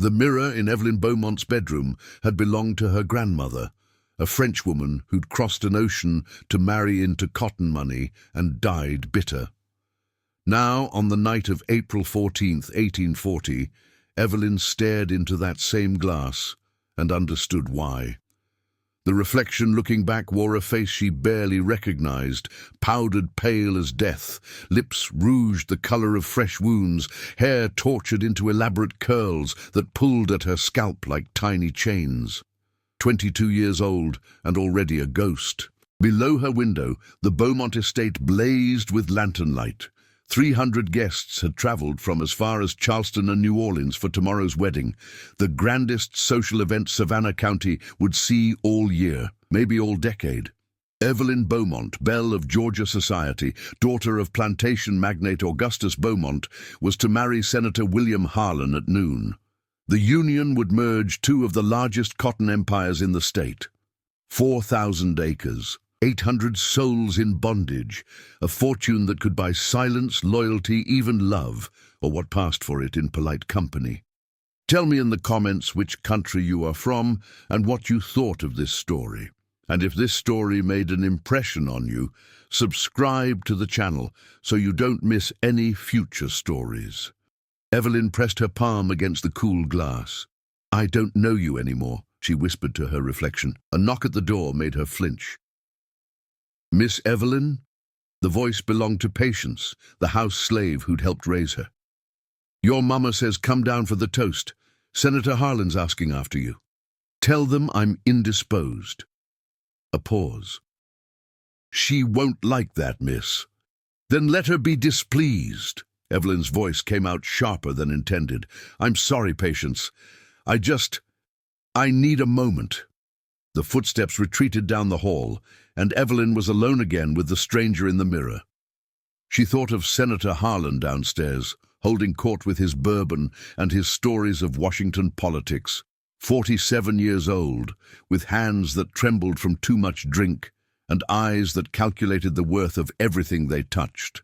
The mirror in Evelyn Beaumont's bedroom had belonged to her grandmother, a Frenchwoman who'd crossed an ocean to marry into cotton money and died bitter. Now, on the night of April 14th, 1840, Evelyn stared into that same glass and understood why. The reflection looking back wore a face she barely recognized, powdered pale as death, lips rouged the color of fresh wounds, hair tortured into elaborate curls that pulled at her scalp like tiny chains. 22 years old and already a ghost. Below her window, the Beaumont estate blazed with lantern light. 300 guests had traveled from as far as Charleston and New Orleans for tomorrow's wedding, the grandest social event Savannah County would see all year, maybe all decade. Evelyn Beaumont, belle of Georgia society, daughter of plantation magnate Augustus Beaumont, was to marry Senator William Harlan at noon. The union would merge two of the largest cotton empires in the state. 4,000 acres. 800 souls in bondage, a fortune that could buy silence, loyalty, even love, or what passed for it in polite company. Tell me in the comments which country you are from and what you thought of this story. And if this story made an impression on you, subscribe to the channel so you don't miss any future stories. Evelyn pressed her palm against the cool glass. "I don't know you anymore," she whispered to her reflection. A knock at the door made her flinch. "Miss Evelyn?" The voice belonged to Patience, the house slave who'd helped raise her. "Your mama says come down for the toast. Senator Harlan's asking after you. Tell them I'm indisposed." A pause. "She won't like that, miss." "Then let her be displeased." Evelyn's voice came out sharper than intended. "I'm sorry, Patience. I need a moment." The footsteps retreated down the hall, and Evelyn was alone again with the stranger in the mirror. She thought of Senator Harlan downstairs, holding court with his bourbon and his stories of Washington politics. 47 years old, with hands that trembled from too much drink, and eyes that calculated the worth of everything they touched.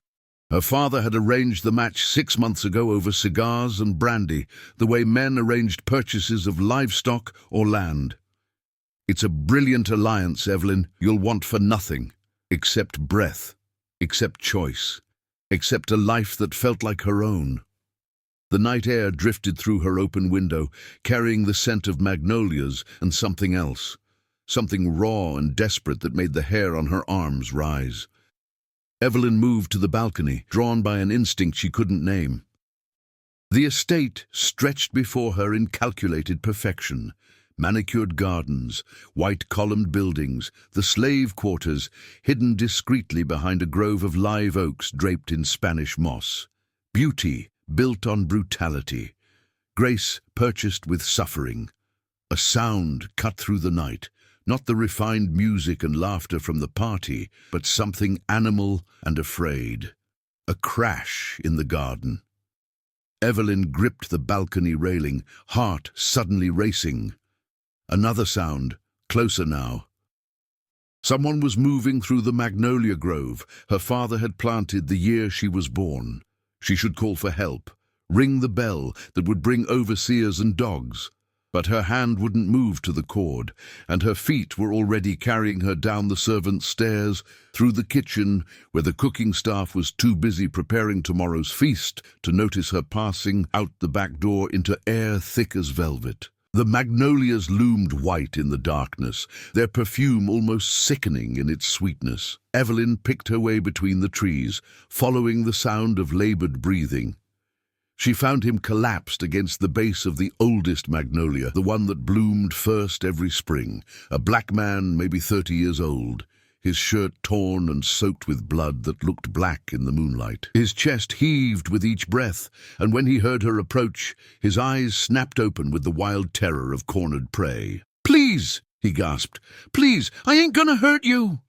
Her father had arranged the match 6 months ago over cigars and brandy, the way men arranged purchases of livestock or land. "It's a brilliant alliance, Evelyn. You'll want for nothing, except breath, except choice, except a life that felt like her own." The night air drifted through her open window, carrying the scent of magnolias and something else, something raw and desperate that made the hair on her arms rise. Evelyn moved to the balcony, drawn by an instinct she couldn't name. The estate stretched before her in calculated perfection. Manicured gardens, white-columned buildings, the slave quarters, hidden discreetly behind a grove of live oaks draped in Spanish moss. Beauty built on brutality. Grace purchased with suffering. A sound cut through the night, not the refined music and laughter from the party, but something animal and afraid. A crash in the garden. Evelyn gripped the balcony railing, heart suddenly racing. Another sound, closer now. Someone was moving through the magnolia grove her father had planted the year she was born. She should call for help, ring the bell that would bring overseers and dogs. But her hand wouldn't move to the cord, and her feet were already carrying her down the servants' stairs, through the kitchen, where the cooking staff was too busy preparing tomorrow's feast to notice her passing out the back door into air thick as velvet. The magnolias loomed white in the darkness, their perfume almost sickening in its sweetness. Evelyn picked her way between the trees, following the sound of labored breathing. She found him collapsed against the base of the oldest magnolia, the one that bloomed first every spring, a black man, maybe 30 years old, his shirt torn and soaked with blood that looked black in the moonlight. His chest heaved with each breath, and when he heard her approach, his eyes snapped open with the wild terror of cornered prey. "Please," he gasped, "please, I ain't gonna hurt you."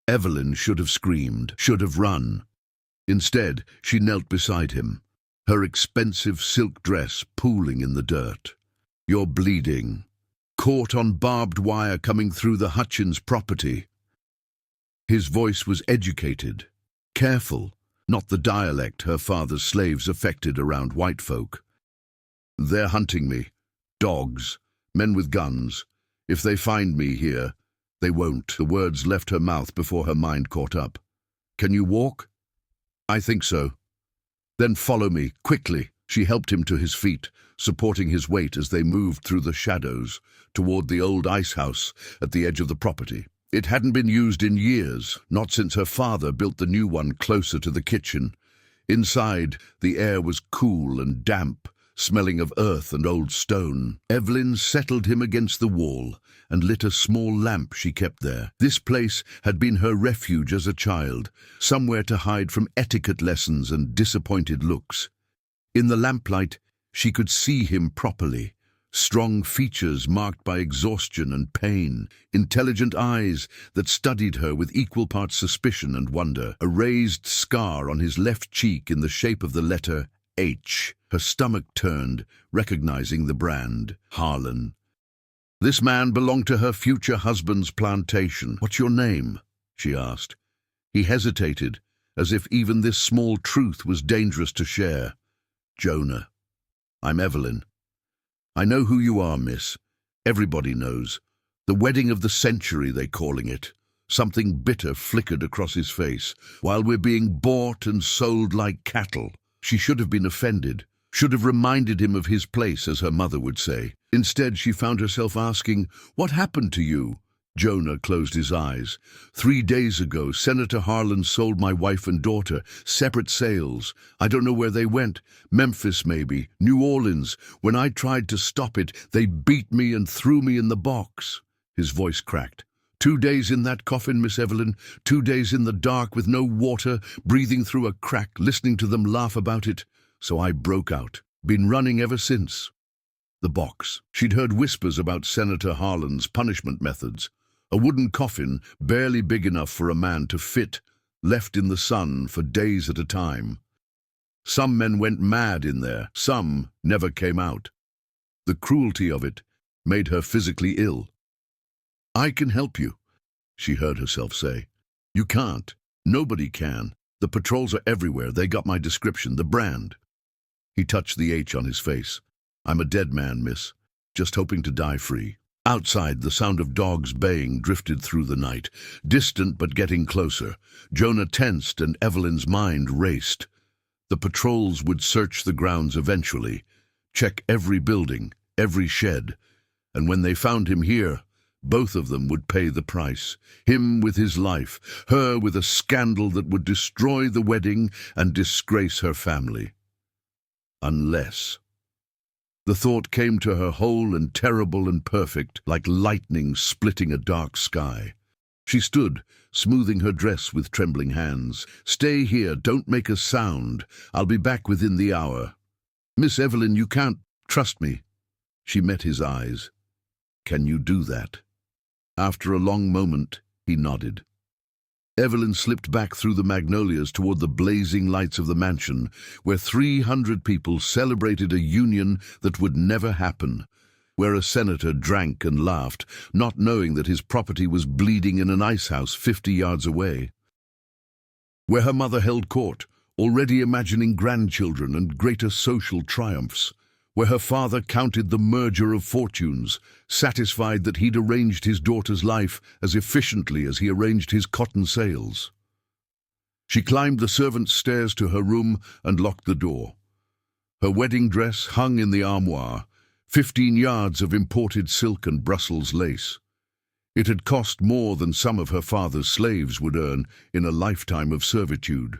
Evelyn should have screamed, should have run. Instead, she knelt beside him, her expensive silk dress pooling in the dirt. "You're bleeding. Caught on barbed wire coming through the Hutchins property." His voice was educated, careful, not the dialect her father's slaves affected around white folk. They're hunting me. Dogs. Men with guns. If they find me here, they won't. The words left her mouth before her mind caught up. Can you walk? I think so. Then follow me, quickly. She helped him to his feet, supporting his weight as they moved through the shadows toward the old ice house at the edge of the property. It hadn't been used in years, not since her father built the new one closer to the kitchen. Inside, the air was cool and damp, smelling of earth and old stone. Evelyn settled him against the wall and lit a small lamp she kept there. This place had been her refuge as a child, somewhere to hide from etiquette lessons and disappointed looks. In the lamplight, she could see him properly. Strong features marked by exhaustion and pain, intelligent eyes that studied her with equal parts suspicion and wonder, a raised scar on his left cheek in the shape of the letter H. Her stomach turned, recognizing the brand, Harlan. This man belonged to her future husband's plantation. "What's your name?" she asked. He hesitated, as if even this small truth was dangerous to share. "Jonah. I'm Evelyn." "I know who you are, miss. Everybody knows. The wedding of the century, they're calling it." Something bitter flickered across his face. "While we're being bought and sold like cattle." She should have been offended, should have reminded him of his place, as her mother would say. Instead, she found herself asking, "What happened to you?" Jonah closed his eyes. 3 days ago, Senator Harlan sold my wife and daughter, separate sales. I don't know where they went. Memphis, maybe. New Orleans. When I tried to stop it, they beat me and threw me in the box." His voice cracked. 2 days in that coffin, Miss Evelyn. 2 days in the dark with no water, breathing through a crack, listening to them laugh about it. So I broke out. Been running ever since. The box. She'd heard whispers about Senator Harlan's punishment methods. A wooden coffin, barely big enough for a man to fit, left in the sun for days at a time. Some men went mad in there, some never came out. The cruelty of it made her physically ill. "I can help you," she heard herself say. "You can't. Nobody can. The patrols are everywhere. They got my description, the brand." He touched the H on his face. "I'm a dead man, miss. Just hoping to die free." Outside, the sound of dogs baying drifted through the night, distant but getting closer. Jonah tensed and Evelyn's mind raced. The patrols would search the grounds eventually, check every building, every shed, and when they found him here, both of them would pay the price. Him with his life, her with a scandal that would destroy the wedding and disgrace her family. Unless... The thought came to her whole and terrible and perfect, like lightning splitting a dark sky. She stood, smoothing her dress with trembling hands. "Stay here, don't make a sound. I'll be back within the hour." "Miss Evelyn, you can't trust me." She met his eyes. "Can you do that?" After a long moment, he nodded. Evelyn slipped back through the magnolias toward the blazing lights of the mansion, where 300 people celebrated a union that would never happen, where a senator drank and laughed, not knowing that his property was bleeding in an ice house 50 yards away, where her mother held court, already imagining grandchildren and greater social triumphs, where her father counted the merger of fortunes, satisfied that he'd arranged his daughter's life as efficiently as he arranged his cotton sales. She climbed the servants' stairs to her room and locked the door. Her wedding dress hung in the armoire, 15 yards of imported silk and Brussels lace. It had cost more than some of her father's slaves would earn in a lifetime of servitude.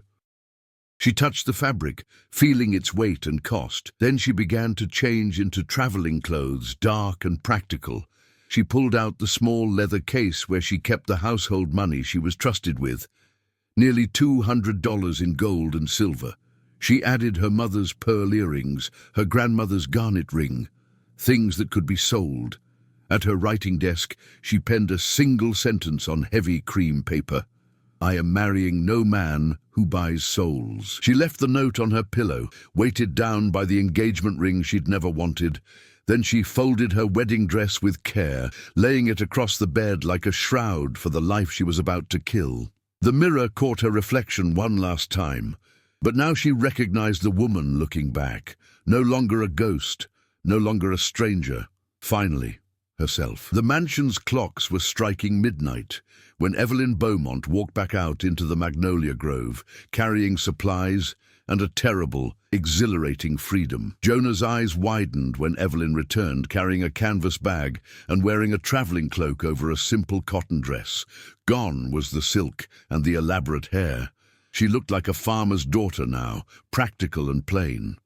She touched the fabric, feeling its weight and cost. Then she began to change into traveling clothes, dark and practical. She pulled out the small leather case where she kept the household money she was trusted with, nearly $200 in gold and silver. She added her mother's pearl earrings, her grandmother's garnet ring, things that could be sold. At her writing desk, she penned a single sentence on heavy cream paper. "I am marrying no man who buys souls." She left the note on her pillow, weighted down by the engagement ring she'd never wanted. Then she folded her wedding dress with care, laying it across the bed like a shroud for the life she was about to kill. The mirror caught her reflection one last time, but now she recognized the woman looking back, no longer a ghost, no longer a stranger, finally, herself. The mansion's clocks were striking midnight when Evelyn Beaumont walked back out into the magnolia grove, carrying supplies and a terrible, exhilarating freedom. Jonah's eyes widened when Evelyn returned, carrying a canvas bag and wearing a traveling cloak over a simple cotton dress. Gone was the silk and the elaborate hair. She looked like a farmer's daughter now, practical and plain.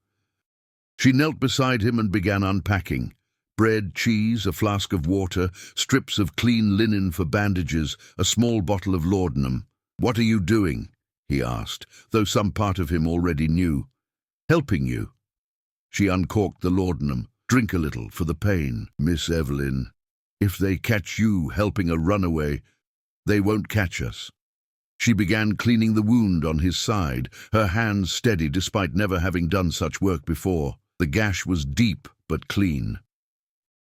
She knelt beside him and began unpacking. Bread, cheese, a flask of water, strips of clean linen for bandages, a small bottle of laudanum. "What are you doing?" he asked, though some part of him already knew. "Helping you." She uncorked the laudanum. "Drink a little for the pain, Miss Evelyn. If they catch you helping a runaway, they won't catch us." She began cleaning the wound on his side, her hands steady despite never having done such work before. The gash was deep but clean.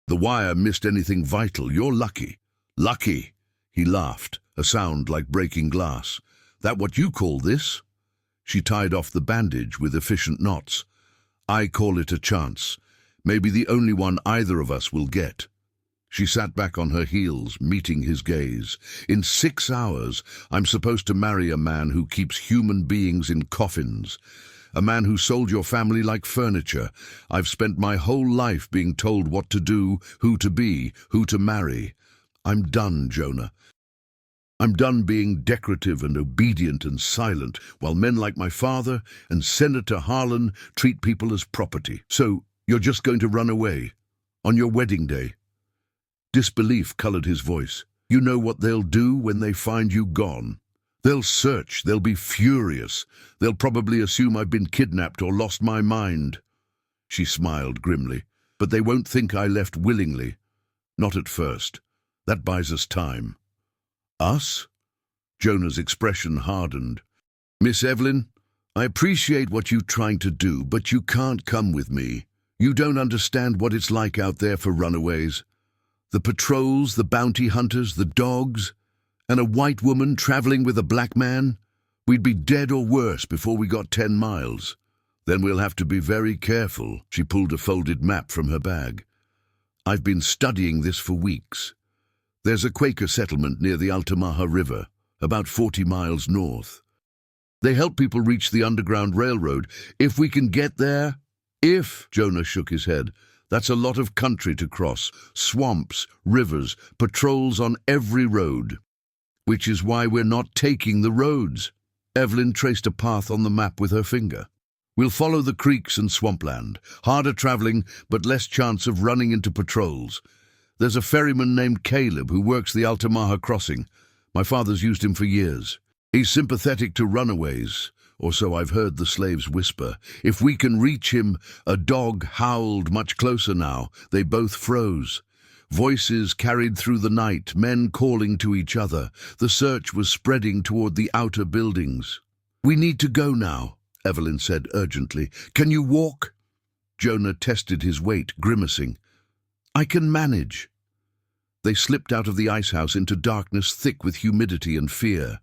"The wire missed anything vital. You're lucky." "Lucky?" He laughed, a sound like breaking glass. "That what you call this?" She tied off the bandage with efficient knots. "I call it a chance. Maybe the only one either of us will get." She sat back on her heels, meeting his gaze. "In 6 hours, I'm supposed to marry a man who keeps human beings in coffins. A man who sold your family like furniture. I've spent my whole life being told what to do, who to be, who to marry. I'm done, Jonah. I'm done being decorative and obedient and silent, while men like my father and Senator Harlan treat people as property. So, you're just going to run away? On your wedding day?" Disbelief colored his voice. "You know what they'll do when they find you gone? They'll search, they'll be furious. They'll probably assume I've been kidnapped or lost my mind." She smiled grimly. "But they won't think I left willingly. Not at first. That buys us time." "Us?" Jonah's expression hardened. "Miss Evelyn, I appreciate what you're trying to do, but you can't come with me. You don't understand what it's like out there for runaways. The patrols, the bounty hunters, the dogs, and a white woman traveling with a black man. We'd be dead or worse before we got 10 miles. Then we'll have to be very careful." She pulled a folded map from her bag. "I've been studying this for weeks. There's a Quaker settlement near the Altamaha River, about 40 miles north. They help people reach the Underground Railroad. If we can get there—" "If," Jonah shook his head. "That's a lot of country to cross. Swamps, rivers, patrols on every road. Which is why we're not taking the roads." Evelyn traced a path on the map with her finger. "We'll follow the creeks and swampland. Harder traveling, but less chance of running into patrols. There's a ferryman named Caleb who works the Altamaha crossing. My father's used him for years. He's sympathetic to runaways, or so I've heard the slaves whisper. If we can reach him..." A dog howled much closer now. They both froze. Voices carried through the night, men calling to each other. The search was spreading toward the outer buildings. "We need to go now," Evelyn said urgently. "Can you walk?" Jonah tested his weight, grimacing. "I can manage." They slipped out of the ice house into darkness thick with humidity and fear.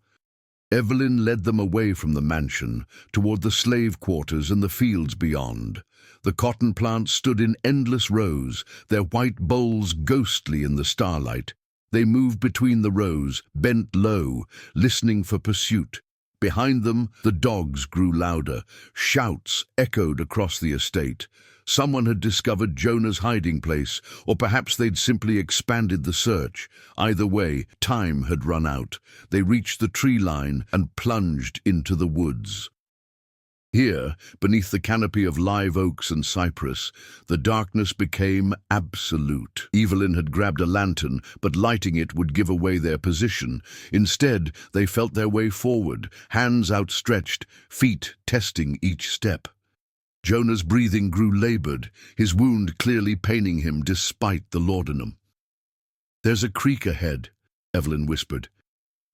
Evelyn led them away from the mansion, toward the slave quarters and the fields beyond. The cotton plants stood in endless rows, their white boles ghostly in the starlight. They moved between the rows, bent low, listening for pursuit. Behind them, the dogs grew louder. Shouts echoed across the estate. Someone had discovered Jonah's hiding place, or perhaps they'd simply expanded the search. Either way, time had run out. They reached the tree line and plunged into the woods. Here, beneath the canopy of live oaks and cypress, the darkness became absolute. Evelyn had grabbed a lantern, but lighting it would give away their position. Instead, they felt their way forward, hands outstretched, feet testing each step. Jonah's breathing grew labored, his wound clearly paining him despite the laudanum. "There's a creek ahead," Evelyn whispered.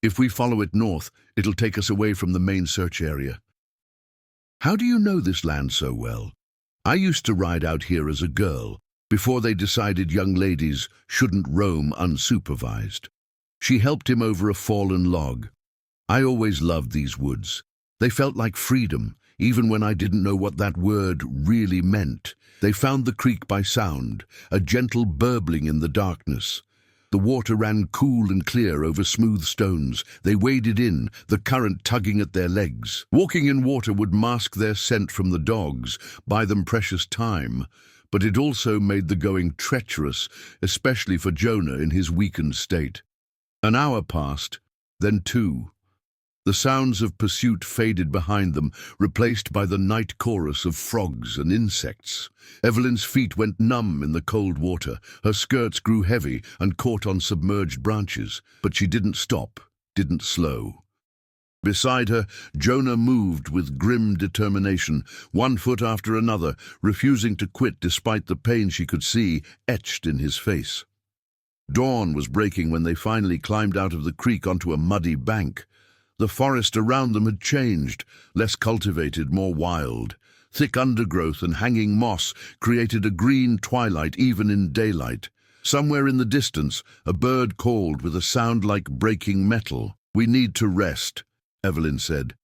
"If we follow it north, it'll take us away from the main search area." "How do you know this land so well?" "I used to ride out here as a girl, before they decided young ladies shouldn't roam unsupervised." She helped him over a fallen log. "I always loved these woods. They felt like freedom, even when I didn't know what that word really meant. They found the creek by sound, a gentle burbling in the darkness. The water ran cool and clear over smooth stones. They waded in, the current tugging at their legs. Walking in water would mask their scent from the dogs, buy them precious time, but it also made the going treacherous, especially for Jonah in his weakened state. An hour passed, then 2. The sounds of pursuit faded behind them, replaced by the night chorus of frogs and insects. Evelyn's feet went numb in the cold water. Her skirts grew heavy and caught on submerged branches, but she didn't stop, didn't slow. Beside her, Jonah moved with grim determination, one foot after another, refusing to quit despite the pain she could see etched in his face. Dawn was breaking when they finally climbed out of the creek onto a muddy bank. The forest around them had changed, less cultivated, more wild. Thick undergrowth and hanging moss created a green twilight even in daylight. Somewhere in the distance, a bird called with a sound like breaking metal. "We need to rest," Evelyn said.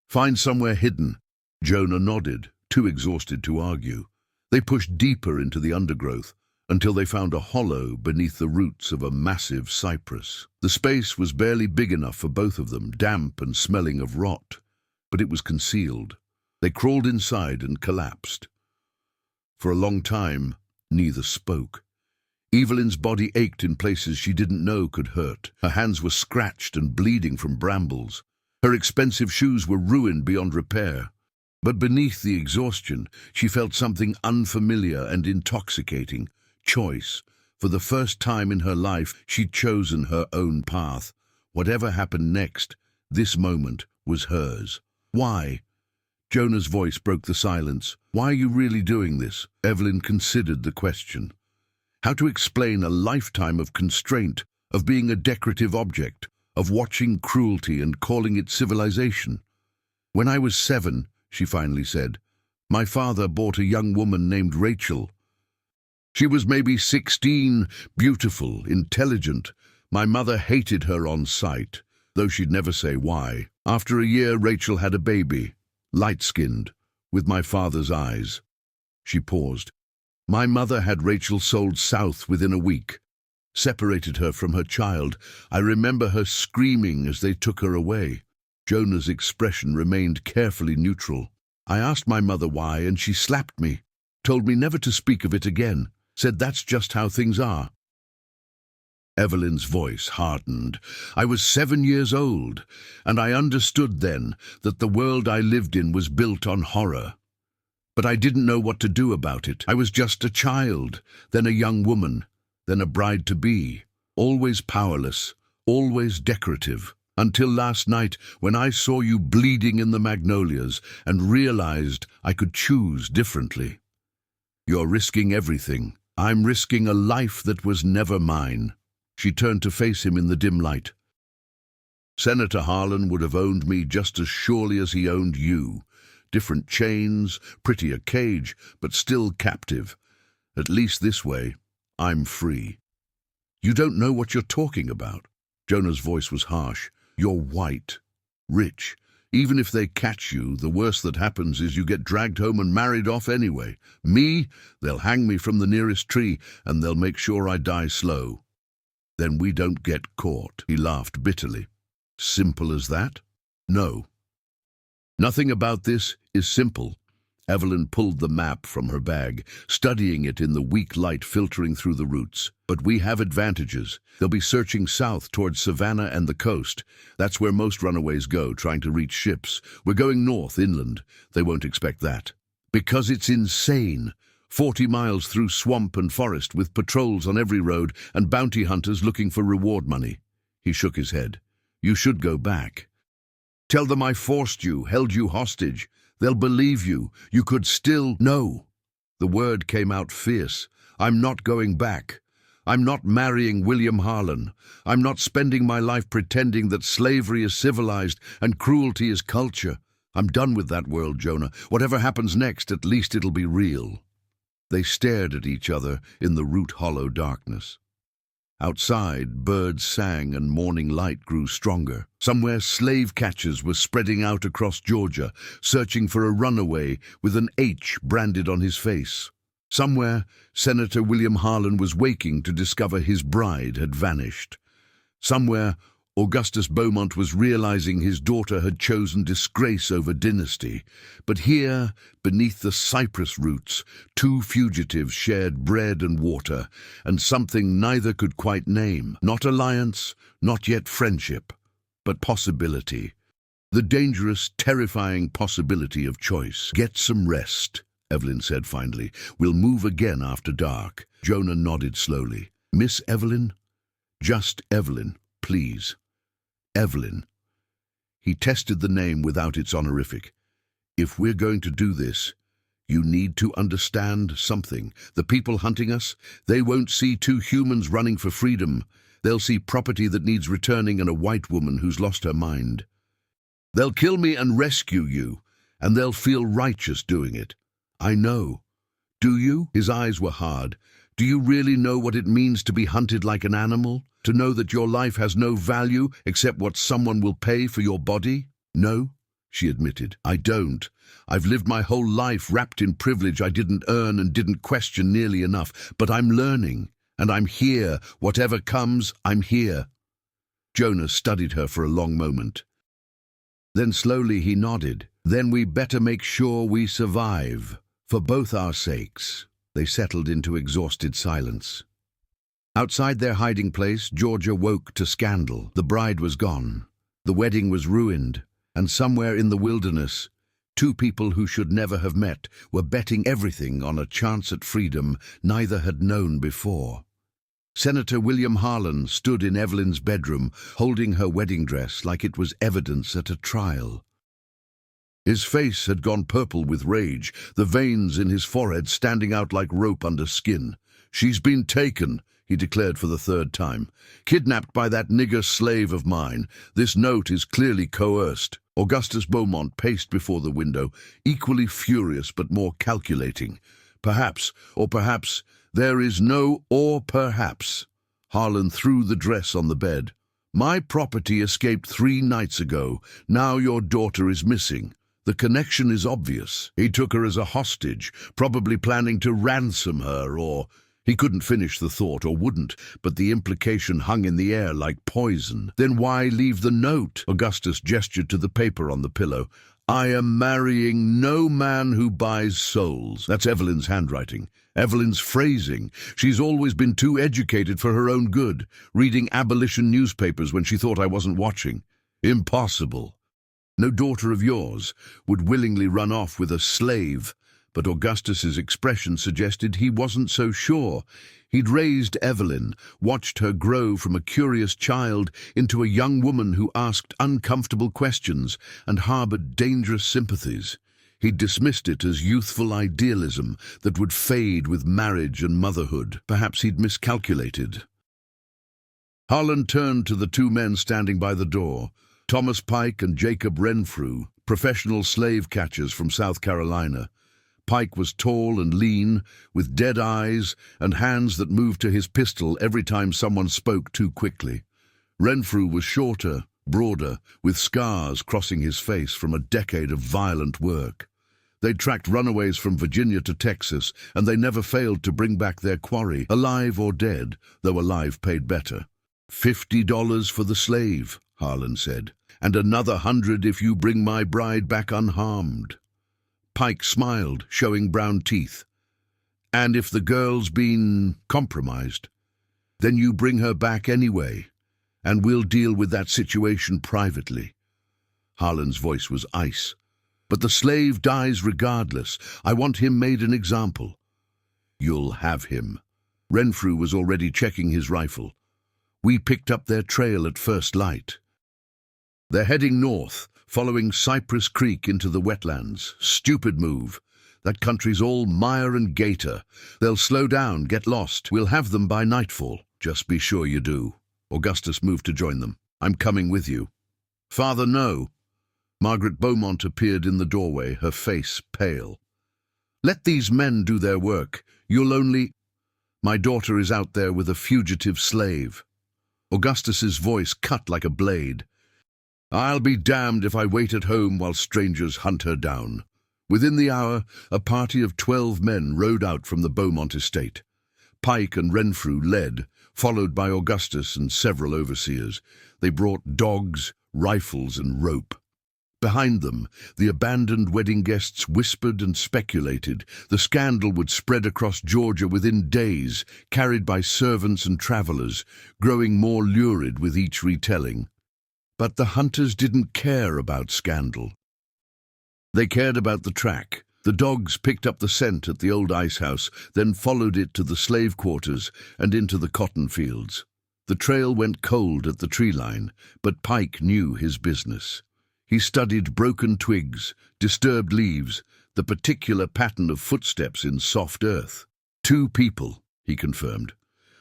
"Find somewhere hidden." Jonah nodded, too exhausted to argue. They pushed deeper into the undergrowth, until they found a hollow beneath the roots of a massive cypress. The space was barely big enough for both of them, damp and smelling of rot, but it was concealed. They crawled inside and collapsed. For a long time, neither spoke. Evelyn's body ached in places she didn't know could hurt. Her hands were scratched and bleeding from brambles. Her expensive shoes were ruined beyond repair. But beneath the exhaustion, she felt something unfamiliar and intoxicating. Choice. For the first time in her life, she'd chosen her own path. Whatever happened next, this moment was hers. "Why?" Jonah's voice broke the silence. "Why are you really doing this?" Evelyn considered the question. How to explain a lifetime of constraint, of being a decorative object, of watching cruelty and calling it civilization? "When I was 7, she finally said, my father bought a young woman named Rachel. She was maybe 16, beautiful, intelligent. My mother hated her on sight, though she'd never say why. After a year, Rachel had a baby, light-skinned, with my father's eyes." She paused. "My mother had Rachel sold south within a week, separated her from her child. I remember her screaming as they took her away." Jonah's expression remained carefully neutral. "I asked my mother why, and she slapped me, told me never to speak of it again. Said that's just how things are." Evelyn's voice hardened. "I was 7 years old, and I understood then that the world I lived in was built on horror. But I didn't know what to do about it. I was just a child, then a young woman, then a bride-to-be, always powerless, always decorative, until last night when I saw you bleeding in the magnolias and realized I could choose differently. You're risking everything. I'm risking a life that was never mine." She turned to face him in the dim light. "Senator Harlan would have owned me just as surely as he owned you. Different chains, prettier cage, but still captive. At least this way, I'm free." "You don't know what you're talking about." Jonah's voice was harsh. "You're white, rich. Even if they catch you, the worst that happens is you get dragged home and married off anyway. Me, they'll hang me from the nearest tree, and they'll make sure I die slow. Then we don't get caught." He laughed bitterly. "Simple as that?" "No. Nothing about this is simple." Evelyn pulled the map from her bag, studying it in the weak light filtering through the roots. "But we have advantages. They'll be searching south towards Savannah and the coast. That's where most runaways go, trying to reach ships. We're going north, inland. They won't expect that. Because it's insane. 40 miles through swamp and forest, with patrols on every road and bounty hunters looking for reward money." He shook his head. "You should go back. Tell them I forced you, held you hostage. They'll believe you. You could still—" "No." The word came out fierce. "I'm not going back. I'm not marrying William Harlan. I'm not spending my life pretending that slavery is civilized and cruelty is culture. I'm done with that world, Jonah. Whatever happens next, at least it'll be real." They stared at each other in the root-hollow darkness. Outside, birds sang and morning light grew stronger. Somewhere, slave catchers were spreading out across Georgia, searching for a runaway with an H branded on his face. Somewhere, Senator William Harlan was waking to discover his bride had vanished. Somewhere, Augustus Beaumont was realizing his daughter had chosen disgrace over dynasty. But here, beneath the cypress roots, two fugitives shared bread and water, and something neither could quite name. Not alliance, not yet friendship, but possibility. The dangerous, terrifying possibility of choice. "Get some rest," Evelyn said finally. "We'll move again after dark." Jonah nodded slowly. "Miss Evelyn?" "Just Evelyn, please." Evelyn. He tested the name without its honorific. "If we're going to do this, you need to understand something. The people hunting us, they won't see two humans running for freedom. They'll see property that needs returning and a white woman who's lost her mind. They'll kill me and rescue you, and they'll feel righteous doing it. I know. Do you?" His eyes were hard. "Do you really know what it means to be hunted like an animal? To know that your life has no value except what someone will pay for your body?" "No," she admitted. "I don't. I've lived my whole life wrapped in privilege I didn't earn and didn't question nearly enough. But I'm learning, and I'm here. Whatever comes, I'm here." Jonah studied her for a long moment. Then slowly he nodded. "Then we better make sure we survive, for both our sakes." They settled into exhausted silence. Outside their hiding place, Georgia woke to scandal. The bride was gone. The wedding was ruined. And somewhere in the wilderness, two people who should never have met were betting everything on a chance at freedom neither had known before. Senator William Harlan stood in Evelyn's bedroom, holding her wedding dress like it was evidence at a trial. His face had gone purple with rage, the veins in his forehead standing out like rope under skin. "She's been taken," he declared for the third time. "Kidnapped by that nigger slave of mine. This note is clearly coerced." Augustus Beaumont paced before the window, equally furious but more calculating. "Perhaps, or perhaps, there is no or perhaps." Harlan threw the dress on the bed. "My property escaped 3 nights ago. Now your daughter is missing. The connection is obvious. He took her as a hostage, probably planning to ransom her, or..." He couldn't finish the thought, or wouldn't, but the implication hung in the air like poison. "Then why leave the note?" Augustus gestured to the paper on the pillow. "I am marrying no man who buys souls." That's Evelyn's handwriting. Evelyn's phrasing. She's always been too educated for her own good, reading abolition newspapers when she thought I wasn't watching. Impossible. No daughter of yours would willingly run off with a slave. But Augustus's expression suggested he wasn't so sure. He'd raised Evelyn, watched her grow from a curious child into a young woman who asked uncomfortable questions and harbored dangerous sympathies. He'd dismissed it as youthful idealism that would fade with marriage and motherhood. Perhaps he'd miscalculated. Harlan turned to the 2 men standing by the door, Thomas Pike and Jacob Renfrew, professional slave catchers from South Carolina. Pike was tall and lean, with dead eyes and hands that moved to his pistol every time someone spoke too quickly. Renfrew was shorter, broader, with scars crossing his face from a decade of violent work. They'd tracked runaways from Virginia to Texas, and they never failed to bring back their quarry, alive or dead, though alive paid better. $50 for the slave," Harlan said, "and another 100 if you bring my bride back unharmed." Pike smiled, showing brown teeth. "And if the girl's been compromised, then you bring her back anyway, and we'll deal with that situation privately." Harlan's voice was ice. "But the slave dies regardless. I want him made an example." "You'll have him." Renfrew was already checking his rifle. "We picked up their trail at first light. They're heading north, following Cypress Creek into the wetlands. Stupid move. That country's all mire and gator. They'll slow down, get lost. We'll have them by nightfall." "Just be sure you do." Augustus moved to join them. "I'm coming with you." "Father, no." Margaret Beaumont appeared in the doorway, her face pale. "Let these men do their work. You'll only..." My daughter is out there with a fugitive slave." Augustus's voice cut like a blade. "I'll be damned if I wait at home while strangers hunt her down." Within the hour, a party of 12 men rode out from the Beaumont estate. Pike and Renfrew led, followed by Augustus and several overseers. They brought dogs, rifles, and rope. Behind them, the abandoned wedding guests whispered and speculated. The scandal would spread across Georgia within days, carried by servants and travelers, growing more lurid with each retelling. But the hunters didn't care about scandal. They cared about the track. The dogs picked up the scent at the old ice house, then followed it to the slave quarters and into the cotton fields. The trail went cold at the tree line, but Pike knew his business. He studied broken twigs, disturbed leaves, the particular pattern of footsteps in soft earth. 2 people, he confirmed.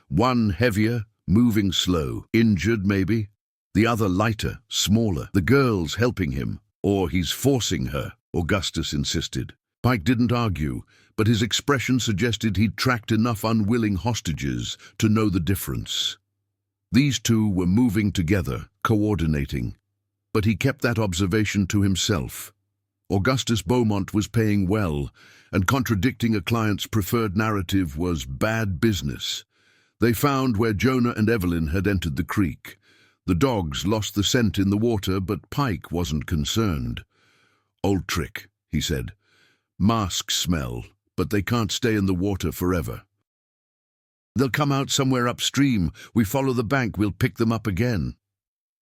One heavier, moving slow, injured maybe. The other lighter, smaller. The girl's helping him, or he's forcing her, Augustus insisted. Pike didn't argue, but his expression suggested he'd tracked enough unwilling hostages to know the difference. These 2 were moving together, coordinating. But he kept that observation to himself. Augustus Beaumont was paying well, and contradicting a client's preferred narrative was bad business. They found where Jonah and Evelyn had entered the creek. The dogs lost the scent in the water, but Pike wasn't concerned. "Old trick," he said. "Masks smell, but they can't stay in the water forever. They'll come out somewhere upstream. We follow the bank, we'll pick them up again."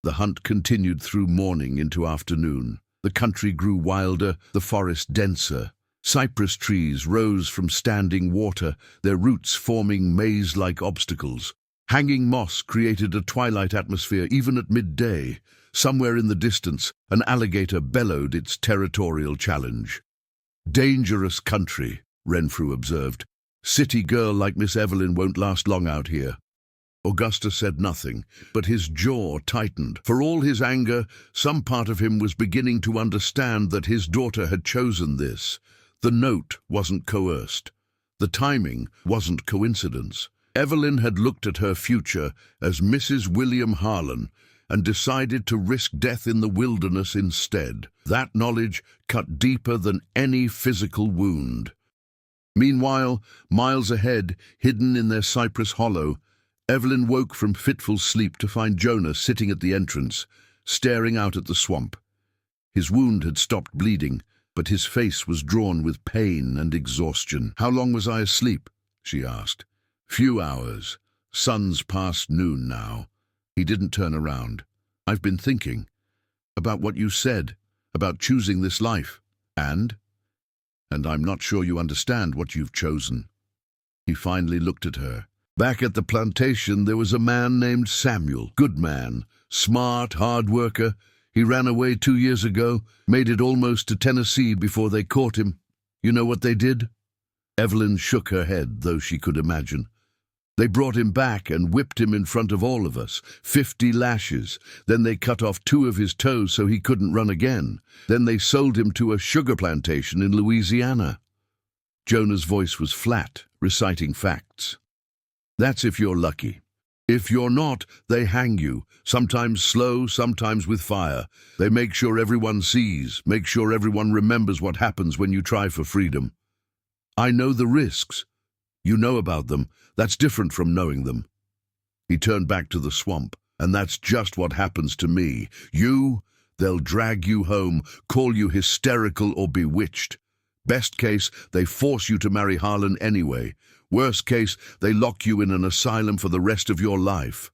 The hunt continued through morning into afternoon. The country grew wilder, the forest denser. Cypress trees rose from standing water, their roots forming maze-like obstacles. Hanging moss created a twilight atmosphere even at midday. Somewhere in the distance, an alligator bellowed its territorial challenge. "Dangerous country," Renfrew observed. "City girl like Miss Evelyn won't last long out here." Augustus said nothing, but his jaw tightened. For all his anger, some part of him was beginning to understand that his daughter had chosen this. The note wasn't coerced. The timing wasn't coincidence. Evelyn had looked at her future as Mrs. William Harlan and decided to risk death in the wilderness instead. That knowledge cut deeper than any physical wound. Meanwhile, miles ahead, hidden in their cypress hollow, Evelyn woke from fitful sleep to find Jonah sitting at the entrance, staring out at the swamp. His wound had stopped bleeding, but his face was drawn with pain and exhaustion. "How long was I asleep?" she asked. "Few hours. Sun's past noon now." He didn't turn around. "I've been thinking about what you said, about choosing this life. And I'm not sure you understand what you've chosen." He finally looked at her. "Back at the plantation there was a man named Samuel. Good man, smart, hard worker. He ran away 2 years ago, made it almost to Tennessee before they caught him. You know what they did?" Evelyn shook her head, though she could imagine. "They brought him back and whipped him in front of all of us, 50 lashes. Then they cut off 2 of his toes so he couldn't run again. Then they sold him to a sugar plantation in Louisiana." Jonah's voice was flat, reciting facts. "That's if you're lucky. If you're not, they hang you, sometimes slow, sometimes with fire. They make sure everyone sees, make sure everyone remembers what happens when you try for freedom. I know the risks. You know about them. That's different from knowing them." He turned back to the swamp. "And that's just what happens to me. They'll drag you home, call you hysterical or bewitched. Best case, they force you to marry Harlan anyway. Worst case, they lock you in an asylum for the rest of your life.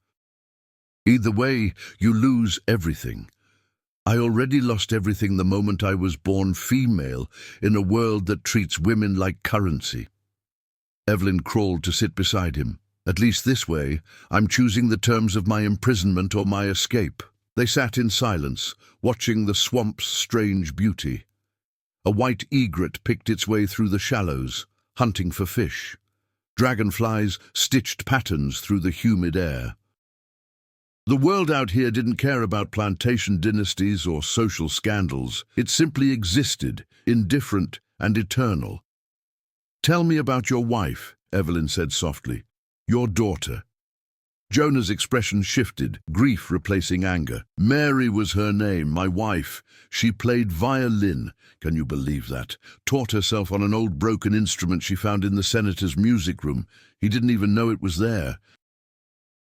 Either way, you lose everything. I already lost everything the moment I was born female in a world that treats women like currency." Evelyn crawled to sit beside him. "At least this way, I'm choosing the terms of my imprisonment or my escape." They sat in silence, watching the swamp's strange beauty. A white egret picked its way through the shallows, hunting for fish. Dragonflies stitched patterns through the humid air. The world out here didn't care about plantation dynasties or social scandals. It simply existed, indifferent and eternal. "Tell me about your wife," Evelyn said softly. Your daughter. Jonah's expression shifted, grief replacing anger. Mary was her name, my wife. She played violin. Can you believe that? Taught herself on an old broken instrument she found in the senator's music room. He didn't even know it was there.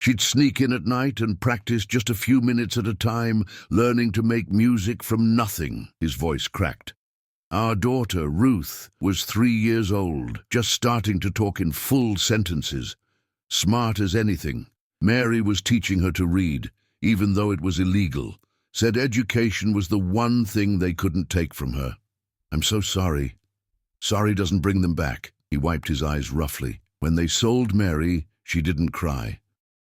She'd sneak in at night and practice just a few minutes at a time, learning to make music from nothing. His voice cracked. Our daughter, Ruth, was 3 years old, just starting to talk in full sentences. Smart as anything. Mary was teaching her to read, even though it was illegal. Said education was the one thing they couldn't take from her. I'm so sorry. Sorry doesn't bring them back. He wiped his eyes roughly. When they sold Mary, she didn't cry.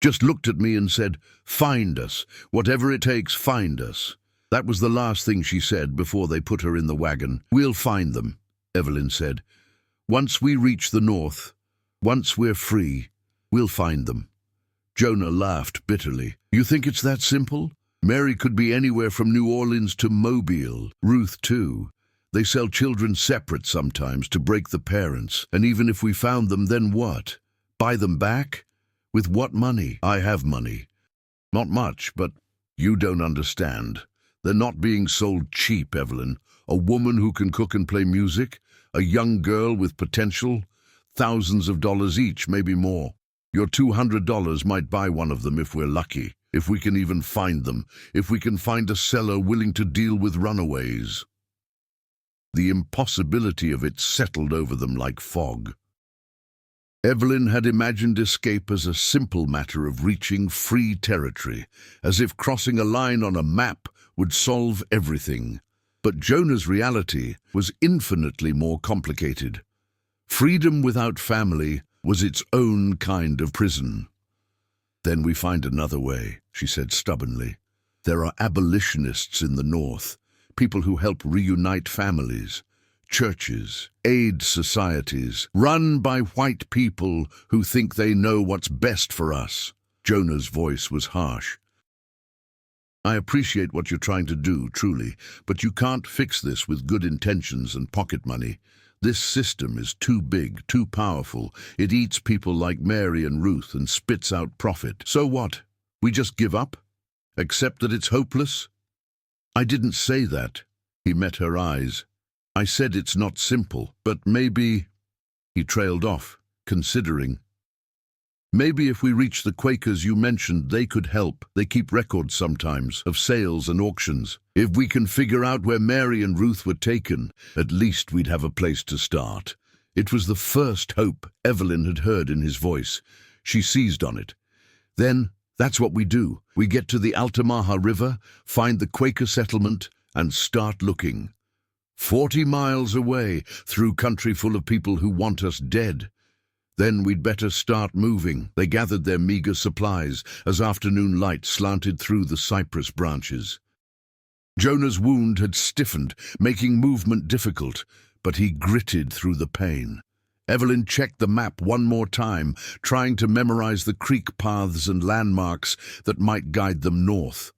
Just looked at me and said, find us. Whatever it takes, find us. That was the last thing she said before they put her in the wagon. We'll find them, Evelyn said. Once we reach the north, once we're free, we'll find them. Jonah laughed bitterly. You think it's that simple? Mary could be anywhere from New Orleans to Mobile. Ruth, too. They sell children separate sometimes to break the parents. And even if we found them, then what? Buy them back? With what money? I have money. Not much, but you don't understand. They're not being sold cheap, Evelyn. A woman who can cook and play music, a young girl with potential, thousands of dollars each, maybe more. Your $200 might buy one of them if we're lucky, if we can even find them, if we can find a seller willing to deal with runaways. The impossibility of it settled over them like fog. Evelyn had imagined escape as a simple matter of reaching free territory, as if crossing a line on a map would solve everything. But Jonah's reality was infinitely more complicated. Freedom without family was its own kind of prison. Then we find another way, she said stubbornly. There are abolitionists in the North, people who help reunite families, churches, aid societies, run by white people who think they know what's best for us. Jonah's voice was harsh. I appreciate what you're trying to do, truly, but you can't fix this with good intentions and pocket money. This system is too big, too powerful. It eats people like Mary and Ruth and spits out profit. So what? We just give up? Accept that it's hopeless? I didn't say that. He met her eyes. I said it's not simple, but maybe... He trailed off, considering. Maybe if we reach the Quakers you mentioned, they could help. They keep records sometimes of sales and auctions. If we can figure out where Mary and Ruth were taken, at least we'd have a place to start. It was the first hope Evelyn had heard in his voice. She seized on it. Then, that's what we do. We get to the Altamaha River, find the Quaker settlement, and start looking. 40 miles away, through country full of people who want us dead. Then we'd better start moving. They gathered their meager supplies as afternoon light slanted through the cypress branches. Jonah's wound had stiffened, making movement difficult, but he gritted through the pain. Evelyn checked the map one more time, trying to memorize the creek paths and landmarks that might guide them north.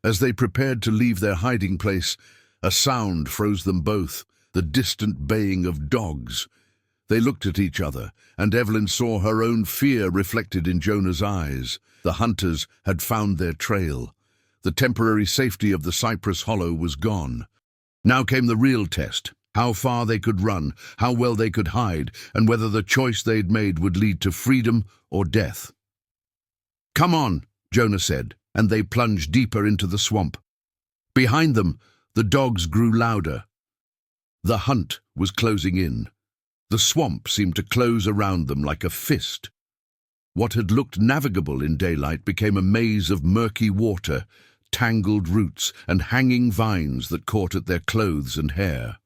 As they prepared to leave their hiding place, a sound froze them both, the distant baying of dogs. They looked at each other, and Evelyn saw her own fear reflected in Jonah's eyes. The hunters had found their trail. The temporary safety of the cypress hollow was gone. Now came the real test: how far they could run, how well they could hide, and whether the choice they'd made would lead to freedom or death. "Come on," Jonah said, and they plunged deeper into the swamp. Behind them, the dogs grew louder. The hunt was closing in. The swamp seemed to close around them like a fist. What had looked navigable in daylight became a maze of murky water, tangled roots, and hanging vines that caught at their clothes and hair.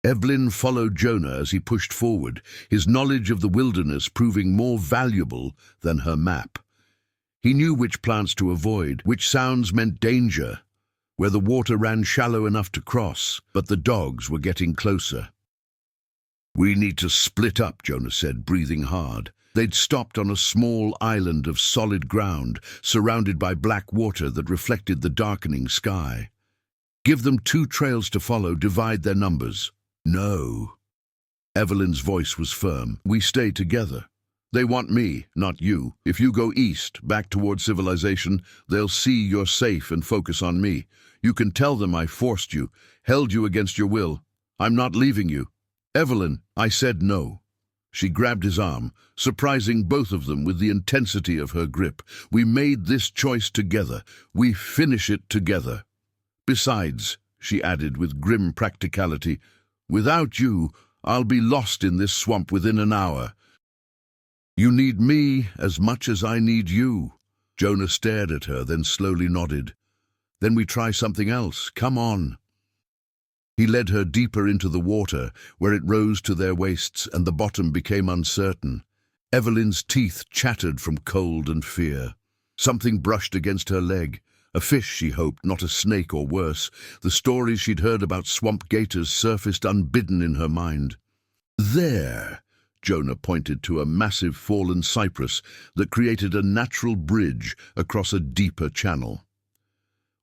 Evelyn followed Jonah as he pushed forward, his knowledge of the wilderness proving more valuable than her map. He knew which plants to avoid, which sounds meant danger, where the water ran shallow enough to cross, but the dogs were getting closer. "We need to split up," Jonah said, breathing hard. They'd stopped on a small island of solid ground, surrounded by black water that reflected the darkening sky. "Give them 2 trails to follow, divide their numbers." "No." Evelyn's voice was firm. "We stay together. They want me, not you. If you go east, back toward civilization, they'll see you're safe and focus on me. You can tell them I forced you, held you against your will. I'm not leaving you. Evelyn, I said no. She grabbed his arm, surprising both of them with the intensity of her grip. We made this choice together. We finish it together. Besides, she added with grim practicality, without you, I'll be lost in this swamp within an hour. You need me as much as I need you. Jonah stared at her, then slowly nodded. Then we try something else. Come on. He led her deeper into the water, where it rose to their waists and the bottom became uncertain. Evelyn's teeth chattered from cold and fear. Something brushed against her leg. A fish, she hoped, not a snake or worse. The stories she'd heard about swamp gators surfaced unbidden in her mind. There, Jonah pointed to a massive fallen cypress that created a natural bridge across a deeper channel.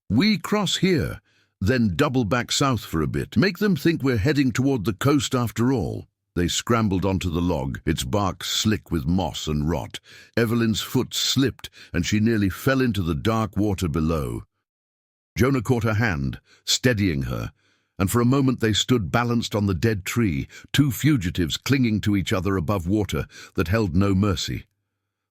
We cross here, then double back south for a bit. Make them think we're heading toward the coast after all. They scrambled onto the log, its bark slick with moss and rot. Evelyn's foot slipped, and she nearly fell into the dark water below. Jonah caught her hand, steadying her, and for a moment they stood balanced on the dead tree, two fugitives clinging to each other above water that held no mercy.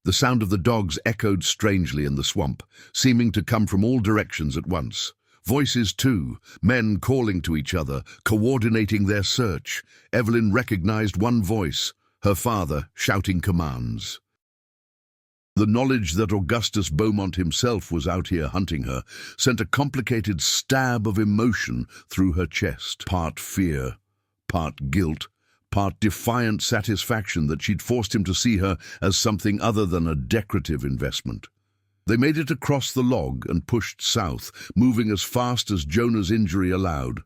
The sound of the dogs echoed strangely in the swamp, seeming to come from all directions at once. Voices too, men calling to each other, coordinating their search. Evelyn recognized one voice, her father shouting commands. The knowledge that Augustus Beaumont himself was out here hunting her sent a complicated stab of emotion through her chest. Part fear, part guilt, part defiant satisfaction that she'd forced him to see her as something other than a decorative investment. They made it across the log and pushed south, moving as fast as Jonah's injury allowed.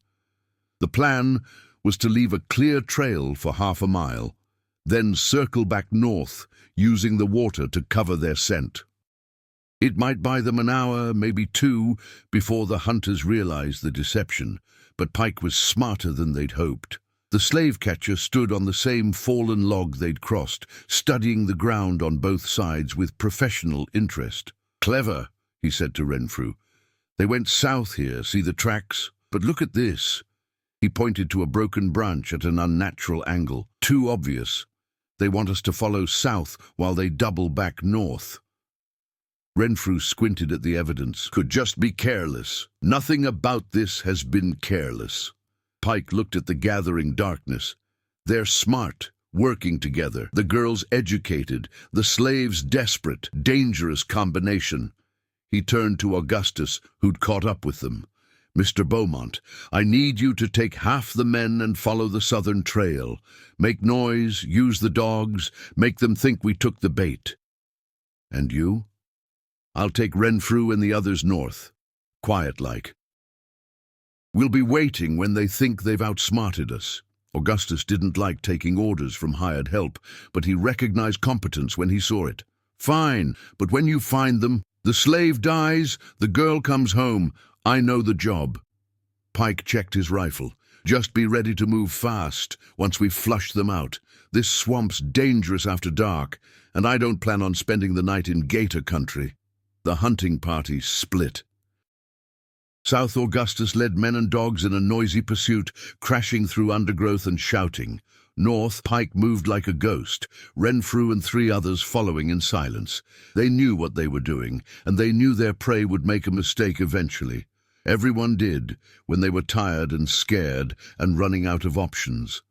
The plan was to leave a clear trail for half a mile, then circle back north, using the water to cover their scent. It might buy them an hour, maybe two, before the hunters realized the deception, but Pike was smarter than they'd hoped. The slave catcher stood on the same fallen log they'd crossed, studying the ground on both sides with professional interest. Clever, he said to Renfrew. They went south here, see the tracks? But look at this. He pointed to a broken branch at an unnatural angle. Too obvious. They want us to follow south while they double back north. Renfrew squinted at the evidence. Could just be careless. Nothing about this has been careless. Pike looked at the gathering darkness. They're smart, working together. The girls educated, the slaves desperate, dangerous combination. He turned to Augustus, who'd caught up with them. Mr. Beaumont, I need you to take half the men and follow the southern trail. Make noise, use the dogs, make them think we took the bait. And you? I'll take Renfrew and the others north. Quiet-like. We'll be waiting when they think they've outsmarted us. Augustus didn't like taking orders from hired help, but he recognized competence when he saw it. Fine, but when you find them, the slave dies, the girl comes home. I know the job. Pike checked his rifle. Just be ready to move fast once we flush them out. This swamp's dangerous after dark, and I don't plan on spending the night in gator country. The hunting party split. South Augustus led men and dogs in a noisy pursuit, crashing through undergrowth and shouting. North, Pike moved like a ghost, Renfrew and three others following in silence. They knew what they were doing, and they knew their prey would make a mistake eventually. Everyone did, when they were tired and scared and running out of options.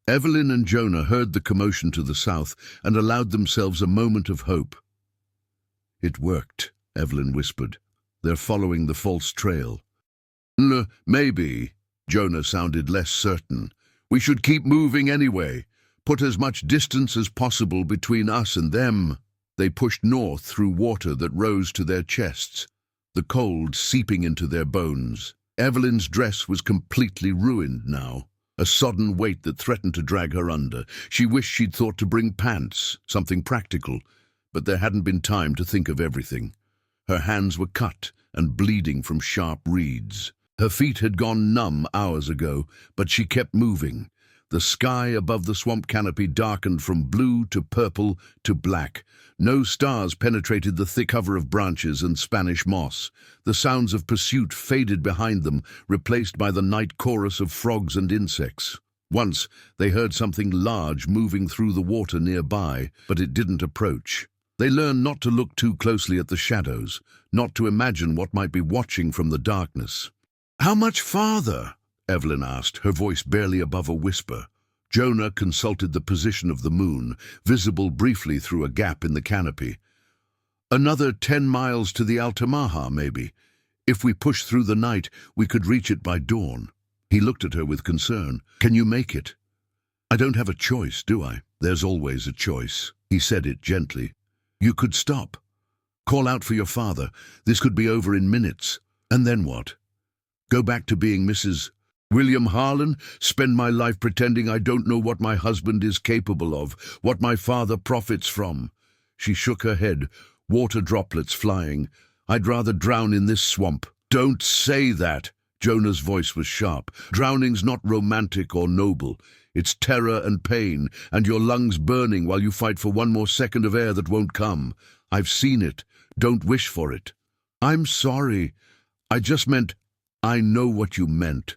Evelyn and Jonah heard the commotion to the south and allowed themselves a moment of hope. It worked, Evelyn whispered. They're following the false trail. Maybe. Jonah sounded less certain. We should keep moving anyway. Put as much distance as possible between us and them. They pushed north through water that rose to their chests, the cold seeping into their bones. Evelyn's dress was completely ruined now, a sodden weight that threatened to drag her under. She wished she'd thought to bring pants, something practical, but there hadn't been time to think of everything. Her hands were cut and bleeding from sharp reeds. Her feet had gone numb hours ago, but she kept moving. The sky above the swamp canopy darkened from blue to purple to black. No stars penetrated the thick cover of branches and Spanish moss. The sounds of pursuit faded behind them, replaced by the night chorus of frogs and insects. Once, they heard something large moving through the water nearby, but it didn't approach. They learned not to look too closely at the shadows, not to imagine what might be watching from the darkness. "How much farther?" Evelyn asked, her voice barely above a whisper. Jonah consulted the position of the moon, visible briefly through a gap in the canopy. "Another 10 miles to the Altamaha, maybe. If we push through the night, we could reach it by dawn." He looked at her with concern. "Can you make it?" "I don't have a choice, do I?" "There's always a choice." He said it gently. "You could stop. Call out for your father. This could be over in minutes. And then what? Go back to being Mrs. William Harlan? Spend my life pretending I don't know what my husband is capable of, what my father profits from?" She shook her head, water droplets flying. "I'd rather drown in this swamp." "Don't say that!" Jonah's voice was sharp. "Drowning's not romantic or noble. It's terror and pain, and your lungs burning while you fight for one more second of air that won't come. I've seen it. Don't wish for it." "I'm sorry. I just meant—" "I know what you meant."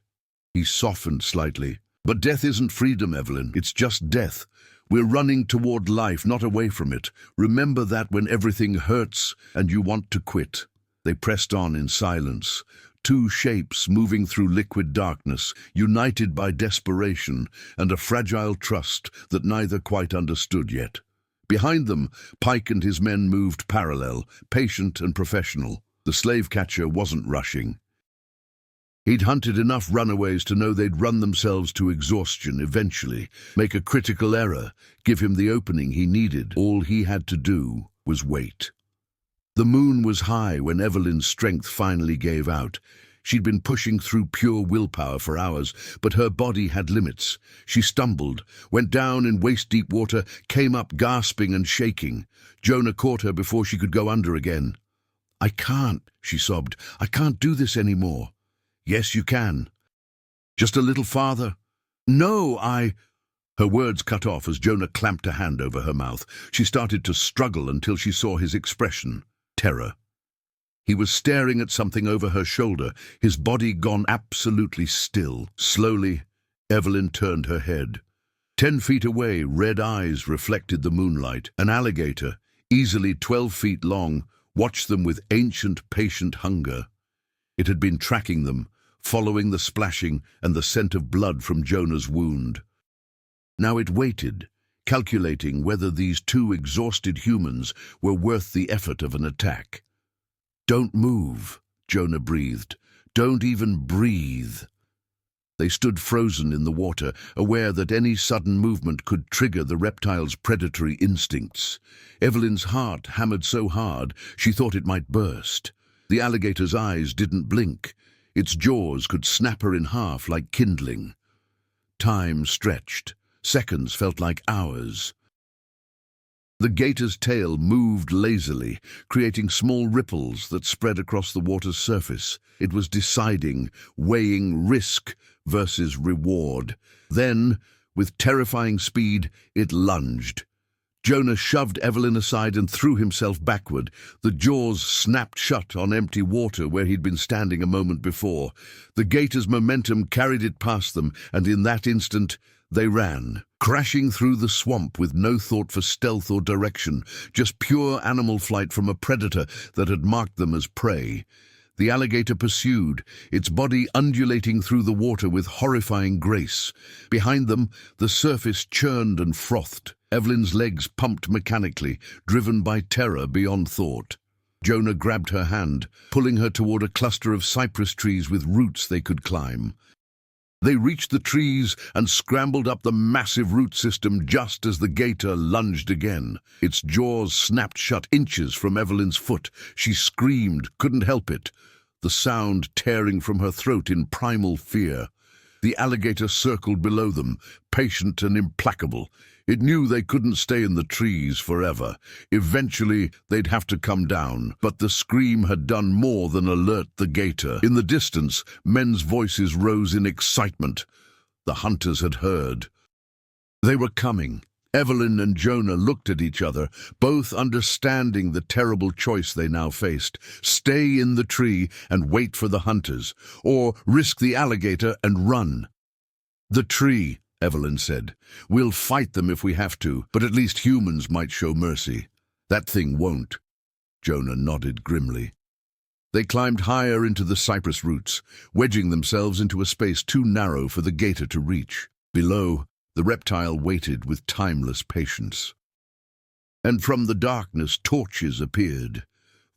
He softened slightly. "But death isn't freedom, Evelyn. It's just death. We're running toward life, not away from it. Remember that when everything hurts and you want to quit." They pressed on in silence. Two shapes moving through liquid darkness, united by desperation and a fragile trust that neither quite understood yet. Behind them, Pike and his men moved parallel, patient and professional. The slave catcher wasn't rushing. He'd hunted enough runaways to know they'd run themselves to exhaustion eventually, make a critical error, give him the opening he needed. All he had to do was wait. The moon was high when Evelyn's strength finally gave out. She'd been pushing through pure willpower for hours, but her body had limits. She stumbled, went down in waist-deep water, came up gasping and shaking. Jonah caught her before she could go under again. "I can't," she sobbed. "I can't do this anymore." "Yes, you can. Just a little farther." "No, I—" Her words cut off as Jonah clamped a hand over her mouth. She started to struggle until she saw his expression. Terror. He was staring at something over her shoulder, his body gone absolutely still. Slowly, Evelyn turned her head. 10 feet away, red eyes reflected the moonlight. An alligator, easily 12 feet long, watched them with ancient, patient hunger. It had been tracking them, following the splashing and the scent of blood from Jonah's wound. Now it waited, calculating whether these two exhausted humans were worth the effort of an attack. "Don't move," Jonah breathed. "Don't even breathe." They stood frozen in the water, aware that any sudden movement could trigger the reptile's predatory instincts. Evelyn's heart hammered so hard she thought it might burst. The alligator's eyes didn't blink. Its jaws could snap her in half like kindling. Time stretched. Seconds felt like hours. The gator's tail moved lazily, creating small ripples that spread across the water's surface. It was deciding, weighing risk versus reward. Then, with terrifying speed, it lunged. Jonah shoved Evelyn aside and threw himself backward. The jaws snapped shut on empty water where he'd been standing a moment before. The gator's momentum carried it past them, and in that instant, they ran, crashing through the swamp with no thought for stealth or direction, just pure animal flight from a predator that had marked them as prey. The alligator pursued, its body undulating through the water with horrifying grace. Behind them, the surface churned and frothed. Evelyn's legs pumped mechanically, driven by terror beyond thought. Jonah grabbed her hand, pulling her toward a cluster of cypress trees with roots they could climb. They reached the trees and scrambled up the massive root system just as the gator lunged again. Its jaws snapped shut inches from Evelyn's foot. She screamed, couldn't help it, the sound tearing from her throat in primal fear. The alligator circled below them, patient and implacable. It knew they couldn't stay in the trees forever. Eventually, they'd have to come down. But the scream had done more than alert the gator. In the distance, men's voices rose in excitement. The hunters had heard. They were coming. Evelyn and Jonah looked at each other, both understanding the terrible choice they now faced. Stay in the tree and wait for the hunters, or risk the alligator and run. "The tree," Evelyn said. "We'll fight them if we have to, but at least humans might show mercy. That thing won't." Jonah nodded grimly. They climbed higher into the cypress roots, wedging themselves into a space too narrow for the gator to reach. Below, the reptile waited with timeless patience. And from the darkness, torches appeared.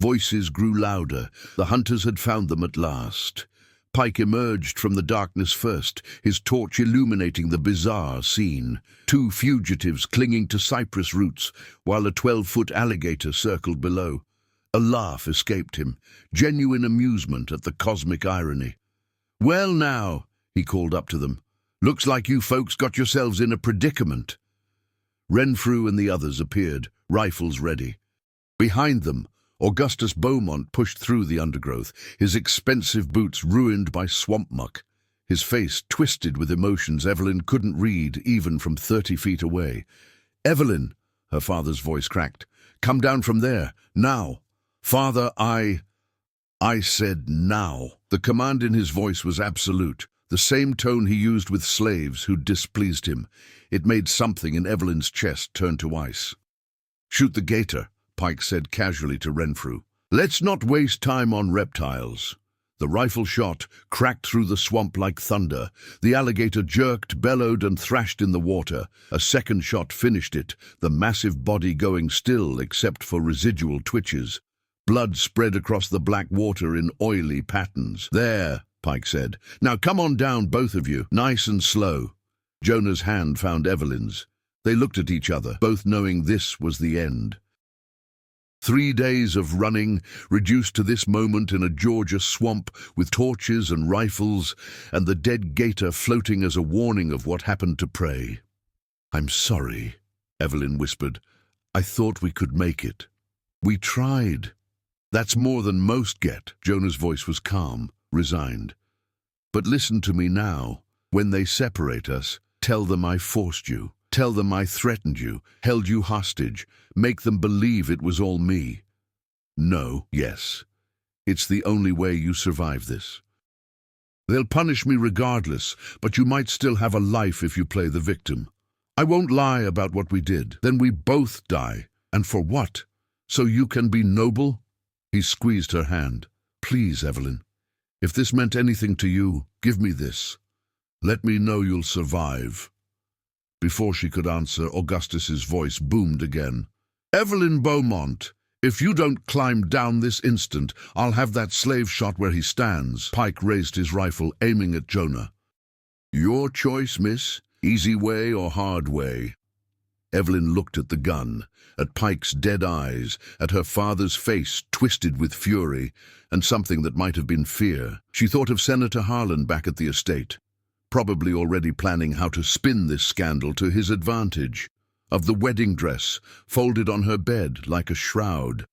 Voices grew louder. The hunters had found them at last. Pike emerged from the darkness first, his torch illuminating the bizarre scene. 2 fugitives clinging to cypress roots, while a 12-foot alligator circled below. A laugh escaped him, genuine amusement at the cosmic irony. "Well now," he called up to them, "looks like you folks got yourselves in a predicament." Renfrew and the others appeared, rifles ready. Behind them, Augustus Beaumont pushed through the undergrowth, his expensive boots ruined by swamp muck. His face twisted with emotions Evelyn couldn't read even from 30 feet away. "Evelyn," her father's voice cracked, "come down from there, now." "Father, I said now." The command in his voice was absolute, the same tone he used with slaves who displeased him. It made something in Evelyn's chest turn to ice. "Shoot the gator," Pike said casually to Renfrew. "Let's not waste time on reptiles." The rifle shot cracked through the swamp like thunder. The alligator jerked, bellowed, and thrashed in the water. A second shot finished it, the massive body going still except for residual twitches. Blood spread across the black water in oily patterns. "There," Pike said. "Now come on down, both of you, nice and slow." Jonah's hand found Evelyn's. They looked at each other, both knowing this was the end. 3 days of running, reduced to this moment in a Georgia swamp with torches and rifles, and the dead gator floating as a warning of what happened to prey. "I'm sorry," Evelyn whispered. "I thought we could make it. We tried." "That's more than most get." Jonah's voice was calm, resigned. "But listen to me now. When they separate us, tell them I forced you. Tell them I threatened you, held you hostage. Make them believe it was all me. No, yes. It's the only way you survive this. They'll punish me regardless, but you might still have a life if you play the victim. I won't lie about what we did. Then we both die. And for what? So you can be noble?" He squeezed her hand. "Please, Evelyn, if this meant anything to you, give me this. Let me know you'll survive." Before she could answer, Augustus's voice boomed again. "Evelyn Beaumont, if you don't climb down this instant, I'll have that slave shot where he stands." Pike raised his rifle, aiming at Jonah. "Your choice, miss. Easy way or hard way." Evelyn looked at the gun, at Pike's dead eyes, at her father's face twisted with fury, and something that might have been fear. She thought of Senator Harlan back at the estate, probably already planning how to spin this scandal to his advantage. Of the wedding dress, folded on her bed like a shroud.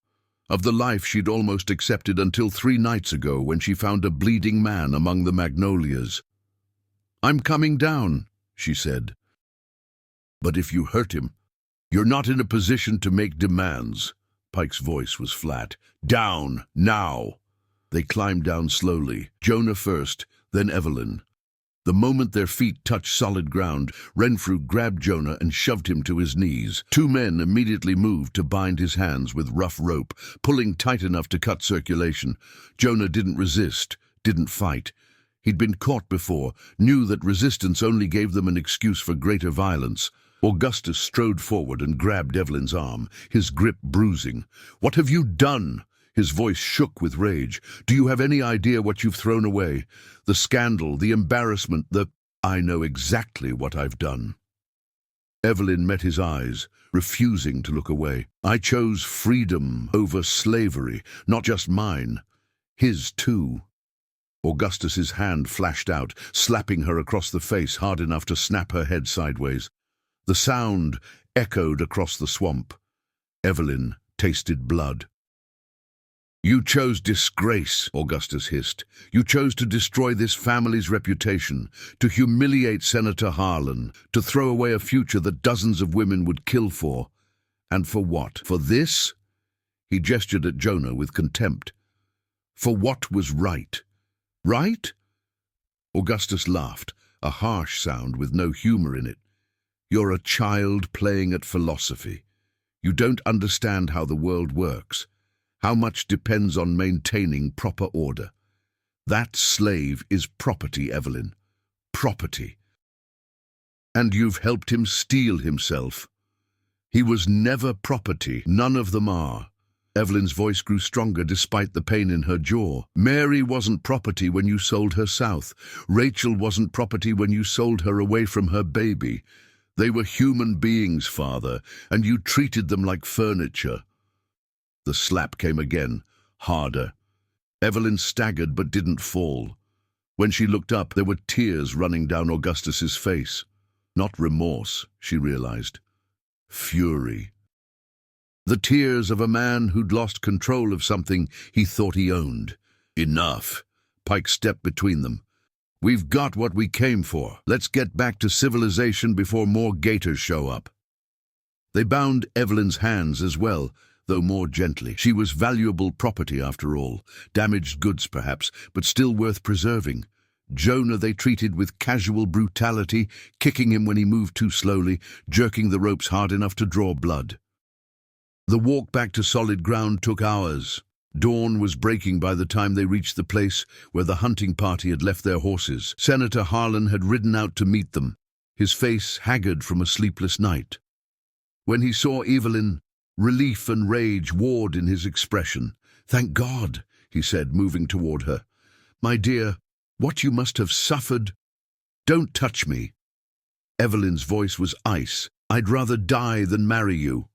Of the life she'd almost accepted until 3 nights ago when she found a bleeding man among the magnolias. "I'm coming down," she said. "But if you hurt him, you're not in a position to make demands." Pike's voice was flat. "Down, now." They climbed down slowly, Jonah first, then Evelyn. The moment their feet touched solid ground, Renfrew grabbed Jonah and shoved him to his knees. 2 men immediately moved to bind his hands with rough rope, pulling tight enough to cut circulation. Jonah didn't resist, didn't fight. He'd been caught before, knew that resistance only gave them an excuse for greater violence. Augustus strode forward and grabbed Evelyn's arm, his grip bruising. "What have you done?" His voice shook with rage. "Do you have any idea what you've thrown away? The scandal, the embarrassment, I know exactly what I've done." Evelyn met his eyes, refusing to look away. "I chose freedom over slavery, not just mine. His too." Augustus's hand flashed out, slapping her across the face hard enough to snap her head sideways. The sound echoed across the swamp. Evelyn tasted blood. You chose disgrace, Augustus hissed. You chose to destroy this family's reputation, to humiliate Senator Harlan, to throw away a future that dozens of women would kill for. And for what? For this? He gestured at Jonah with contempt. For what was right? Right? Augustus laughed, a harsh sound with no humor in it. You're a child playing at philosophy. You don't understand how the world works. How much depends on maintaining proper order. That slave is property, Evelyn. Property. And you've helped him steal himself. He was never property. None of them are. Evelyn's voice grew stronger despite the pain in her jaw. Mary wasn't property when you sold her south. Rachel wasn't property when you sold her away from her baby. They were human beings, Father, and you treated them like furniture. The slap came again, harder. Evelyn staggered but didn't fall. When she looked up, there were tears running down Augustus's face. Not remorse, she realized. Fury. The tears of a man who'd lost control of something he thought he owned. Enough. Pike stepped between them. We've got what we came for. Let's get back to civilization before more gators show up. They bound Evelyn's hands as well, though more gently. She was valuable property after all. Damaged goods perhaps, but still worth preserving. Jonah they treated with casual brutality, kicking him when he moved too slowly, jerking the ropes hard enough to draw blood. The walk back to solid ground took hours. Dawn was breaking by the time they reached the place where the hunting party had left their horses. Senator Harlan had ridden out to meet them, his face haggard from a sleepless night. When he saw Evelyn, relief and rage warred in his expression. "Thank God," he said, moving toward her. "My dear, what you must have suffered." "Don't touch me." Evelyn's voice was ice. "I'd rather die than marry you."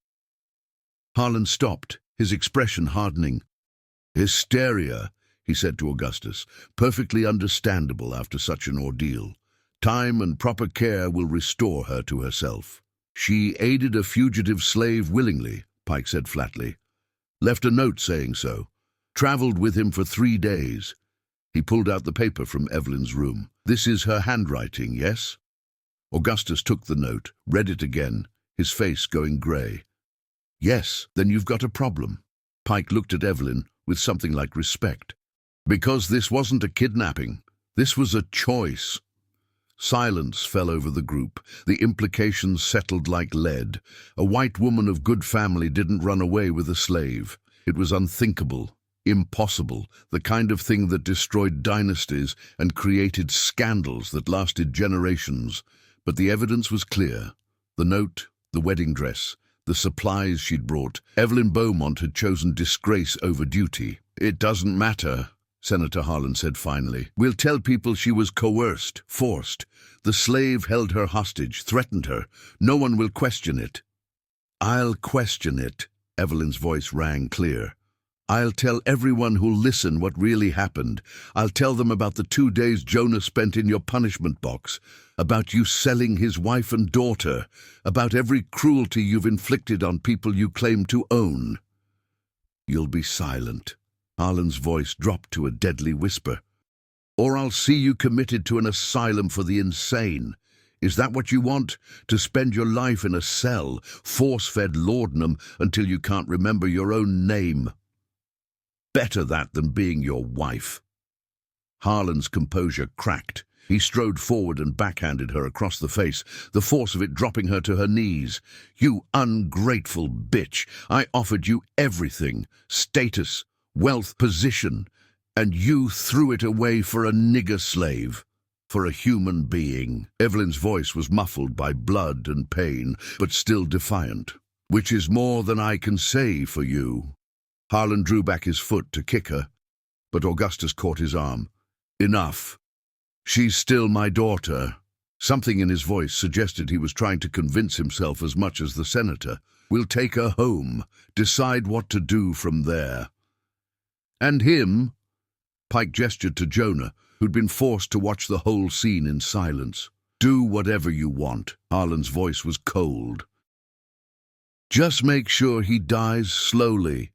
Harlan stopped, his expression hardening. "Hysteria," he said to Augustus, "perfectly understandable after such an ordeal. Time and proper care will restore her to herself." "She aided a fugitive slave willingly," Pike said flatly. "Left a note saying so. Traveled with him for 3 days. He pulled out the paper from Evelyn's room. "This is her handwriting, yes?" Augustus took the note, read it again, his face going grey. "Yes, then you've got a problem." Pike looked at Evelyn with something like respect. "Because this wasn't a kidnapping. This was a choice." Silence fell over the group. The implications settled like lead. A white woman of good family didn't run away with a slave. It was unthinkable, impossible, the kind of thing that destroyed dynasties and created scandals that lasted generations. But the evidence was clear. The note, the wedding dress, the supplies she'd brought. Evelyn Beaumont had chosen disgrace over duty. "It doesn't matter," Senator Harlan said finally. "We'll tell people she was coerced, forced. The slave held her hostage, threatened her. No one will question it." "I'll question it," Evelyn's voice rang clear. "I'll tell everyone who'll listen what really happened. I'll tell them about the 2 days Jonah spent in your punishment box, about you selling his wife and daughter, about every cruelty you've inflicted on people you claim to own." "You'll be silent." Harlan's voice dropped to a deadly whisper. "Or I'll see you committed to an asylum for the insane. Is that what you want? To spend your life in a cell, force-fed laudanum until you can't remember your own name? Better that than being your wife." Harlan's composure cracked. He strode forward and backhanded her across the face, the force of it dropping her to her knees. "You ungrateful bitch! I offered you everything, status, wealth, position, and you threw it away for a nigger slave, for a human being." Evelyn's voice was muffled by blood and pain, but still defiant. "Which is more than I can say for you." Harlan drew back his foot to kick her, but Augustus caught his arm. "Enough. She's still my daughter." Something in his voice suggested he was trying to convince himself as much as the senator. "We'll take her home, decide what to do from there." "And him?" Pike gestured to Jonah, who'd been forced to watch the whole scene in silence. "Do whatever you want." Harlan's voice was cold. "Just make sure he dies slowly."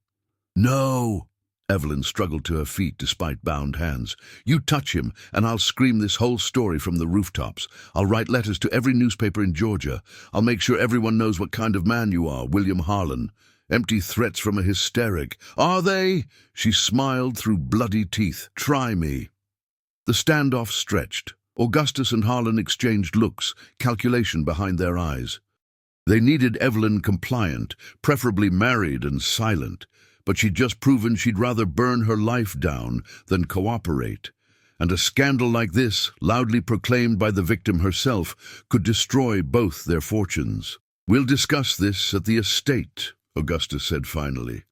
"No!" Evelyn struggled to her feet despite bound hands. "You touch him, and I'll scream this whole story from the rooftops. I'll write letters to every newspaper in Georgia. I'll make sure everyone knows what kind of man you are, William Harlan." Empty threats from a hysteric. "Are they?" She smiled through bloody teeth. "Try me." The standoff stretched. Augustus and Harlan exchanged looks, calculation behind their eyes. They needed Evelyn compliant, preferably married and silent, but she'd just proven she'd rather burn her life down than cooperate. And a scandal like this, loudly proclaimed by the victim herself, could destroy both their fortunes. "We'll discuss this at the estate," Augustus said finally.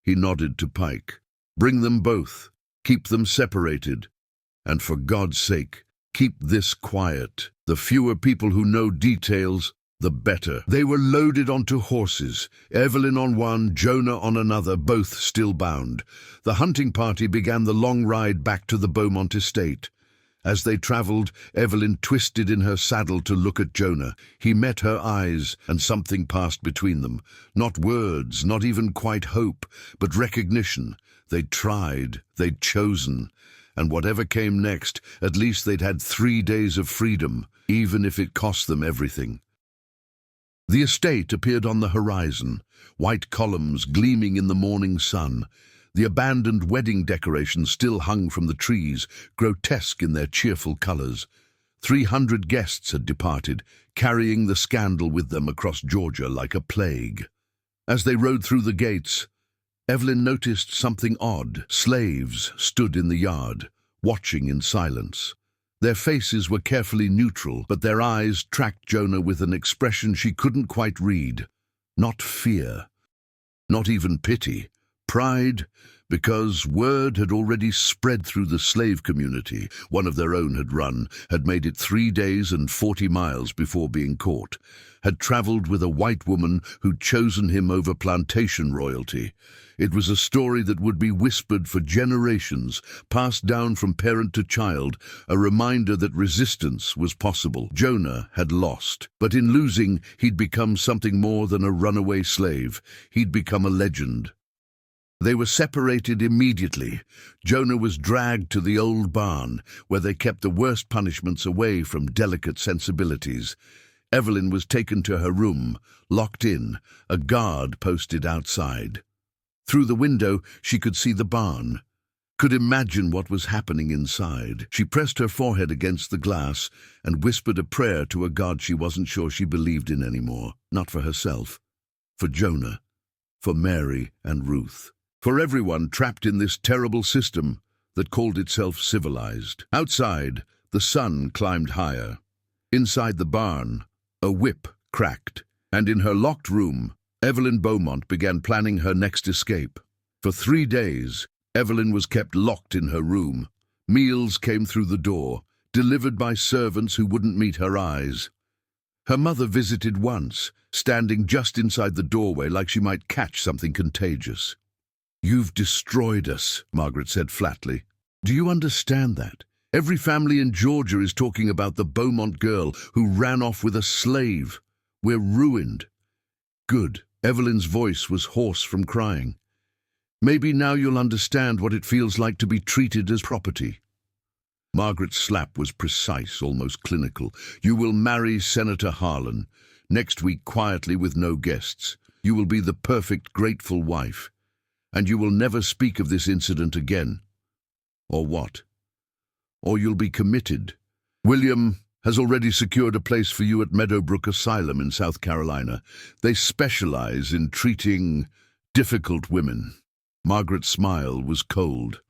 He nodded to Pike. "Bring them both. Keep them separated. And for God's sake, keep this quiet. The fewer people who know details, the better." They were loaded onto horses, Evelyn on one, Jonah on another, both still bound. The hunting party began the long ride back to the Beaumont estate. As they traveled, Evelyn twisted in her saddle to look at Jonah. He met her eyes, and something passed between them. Not words, not even quite hope, but recognition. They'd tried, they'd chosen. And whatever came next, at least they'd had 3 days of freedom, even if it cost them everything. The estate appeared on the horizon, white columns gleaming in the morning sun. The abandoned wedding decorations still hung from the trees, grotesque in their cheerful colors. 300 guests had departed, carrying the scandal with them across Georgia like a plague. As they rode through the gates, Evelyn noticed something odd. Slaves stood in the yard, watching in silence. Their faces were carefully neutral, but their eyes tracked Jonah with an expression she couldn't quite read. Not fear, not even pity. Pride, because word had already spread through the slave community. One of their own had made it 3 days and 40 miles before being caught, had traveled with a white woman who'd chosen him over plantation royalty. It was a story that would be whispered for generations, passed down from parent to child, a reminder that resistance was possible. Jonah had lost, but in losing, he'd become something more than a runaway slave. He'd become a legend. They were separated immediately. Jonah was dragged to the old barn, where they kept the worst punishments away from delicate sensibilities. Evelyn was taken to her room, locked in, a guard posted outside. Through the window, she could see the barn, could imagine what was happening inside. She pressed her forehead against the glass and whispered a prayer to a God she wasn't sure she believed in anymore. Not for herself, for Jonah, for Mary and Ruth. For everyone trapped in this terrible system that called itself civilized. Outside, the sun climbed higher. Inside the barn, a whip cracked, and in her locked room, Evelyn Beaumont began planning her next escape. For 3 days, Evelyn was kept locked in her room. Meals came through the door, delivered by servants who wouldn't meet her eyes. Her mother visited once, standing just inside the doorway like she might catch something contagious. "You've destroyed us," Margaret said flatly. "Do you understand that? Every family in Georgia is talking about the Beaumont girl who ran off with a slave. We're ruined." "Good." Evelyn's voice was hoarse from crying. "Maybe now you'll understand what it feels like to be treated as property." Margaret's slap was precise, almost clinical. "You will marry Senator Harlan. Next week, quietly, with no guests. You will be the perfect, grateful wife. And you will never speak of this incident again. Or what? Or you'll be committed. William has already secured a place for you at Meadowbrook Asylum in South Carolina. They specialize in treating difficult women." Margaret's smile was cold.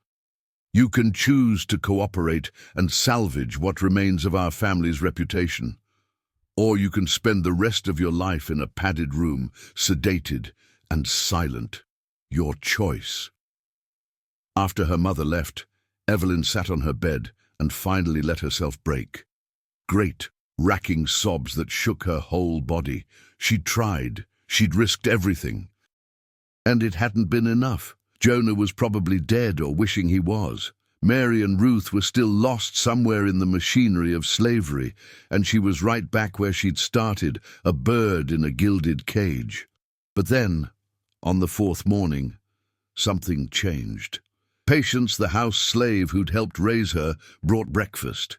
"You can choose to cooperate and salvage what remains of our family's reputation. Or you can spend the rest of your life in a padded room, sedated and silent. Your choice." After her mother left, Evelyn sat on her bed and finally let herself break. Great, racking sobs that shook her whole body. She'd tried. She'd risked everything. And it hadn't been enough. Jonah was probably dead or wishing he was. Mary and Ruth were still lost somewhere in the machinery of slavery, and she was right back where she'd started, a bird in a gilded cage. But then, on the 4th morning, something changed. Patience, the house slave who'd helped raise her, brought breakfast.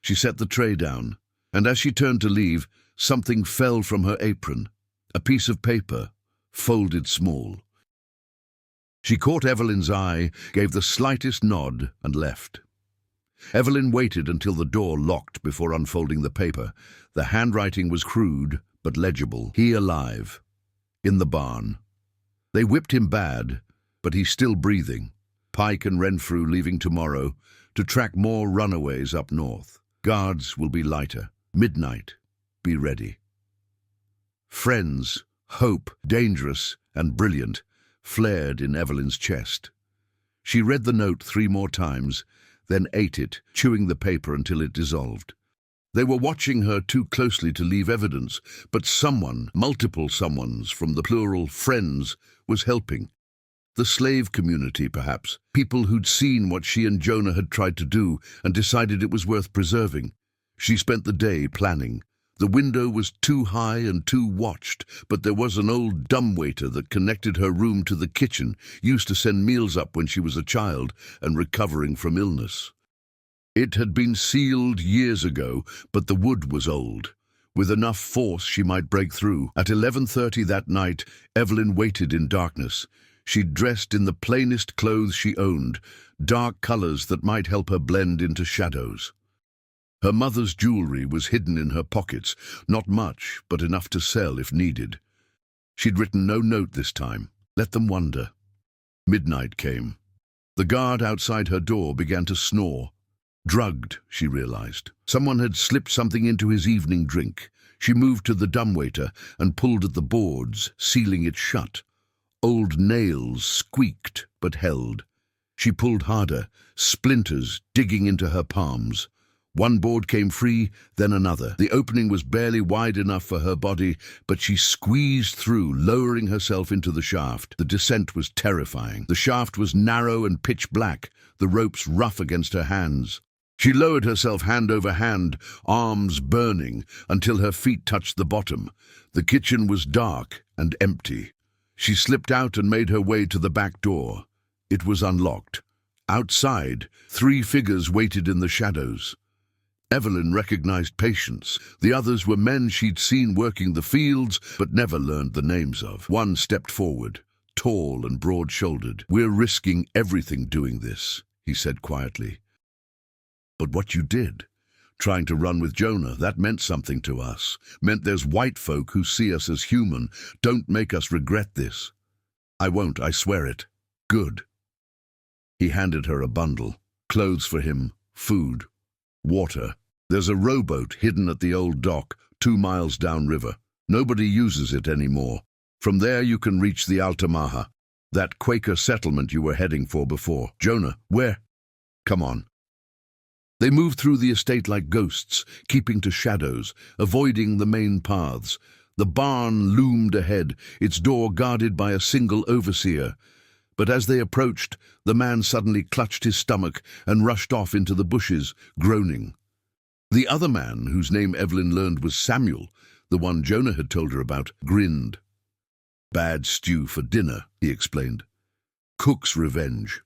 She set the tray down, and as she turned to leave, something fell from her apron, a piece of paper, folded small. She caught Evelyn's eye, gave the slightest nod, and left. Evelyn waited until the door locked before unfolding the paper. The handwriting was crude, but legible. He alive. In the barn. They whipped him bad, but he's still breathing. Pike and Renfrew leaving tomorrow to track more runaways up north. Guards will be lighter. Midnight. Be ready. Friends, hope, dangerous and brilliant, flared in Evelyn's chest. She read the note 3 more times, then ate it, chewing the paper until it dissolved. They were watching her too closely to leave evidence, but someone, multiple someones from the plural friends, was helping. The slave community, perhaps, people who'd seen what she and Jonah had tried to do and decided it was worth preserving. She spent the day planning. The window was too high and too watched, but there was an old dumbwaiter that connected her room to the kitchen, used to send meals up when she was a child and recovering from illness. It had been sealed years ago, but the wood was old. With enough force she might break through. At 11:30 that night, Evelyn waited in darkness. She'd dressed in the plainest clothes she owned, dark colors that might help her blend into shadows. Her mother's jewelry was hidden in her pockets, not much, but enough to sell if needed. She'd written no note this time. Let them wonder. Midnight came. The guard outside her door began to snore. Drugged, she realized. Someone had slipped something into his evening drink. She moved to the dumbwaiter and pulled at the boards, sealing it shut. Old nails squeaked but held. She pulled harder, splinters digging into her palms. One board came free, then another. The opening was barely wide enough for her body, but she squeezed through, lowering herself into the shaft. The descent was terrifying. The shaft was narrow and pitch black, the ropes rough against her hands. She lowered herself hand over hand, arms burning, until her feet touched the bottom. The kitchen was dark and empty. She slipped out and made her way to the back door. It was unlocked. Outside, 3 figures waited in the shadows. Evelyn recognized Patience. The others were men she'd seen working the fields, but never learned the names of. One stepped forward, tall and broad-shouldered. "We're risking everything doing this," he said quietly. "But what you did, trying to run with Jonah, that meant something to us. Meant there's white folk who see us as human. Don't make us regret this." "I won't, I swear it." "Good." He handed her a bundle. Clothes for him, food, water. "There's a rowboat hidden at the old dock, 2 miles downriver. Nobody uses it anymore. From there you can reach the Altamaha, that Quaker settlement you were heading for before." "Jonah, where?" "Come on." They moved through the estate like ghosts, keeping to shadows, avoiding the main paths. The barn loomed ahead, its door guarded by a single overseer. But as they approached, the man suddenly clutched his stomach and rushed off into the bushes, groaning. The other man, whose name Evelyn learned was Samuel, the one Jonah had told her about, grinned. "Bad stew for dinner," he explained. "Cook's revenge."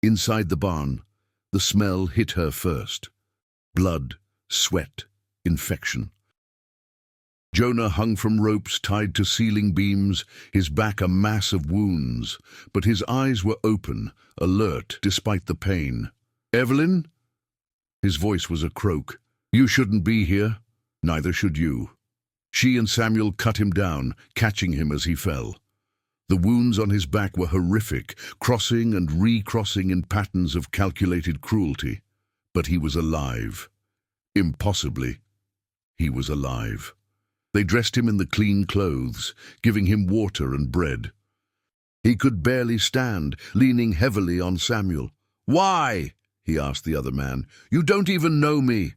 Inside the barn, the smell hit her first. Blood, sweat, infection. Jonah hung from ropes tied to ceiling beams, his back a mass of wounds, but his eyes were open, alert despite the pain. "Evelyn?" His voice was a croak. "You shouldn't be here. Neither should you." She and Samuel cut him down, catching him as he fell. The wounds on his back were horrific, crossing and recrossing in patterns of calculated cruelty. But he was alive. Impossibly, he was alive. They dressed him in the clean clothes, giving him water and bread. He could barely stand, leaning heavily on Samuel. "Why?" he asked the other man. "You don't even know me."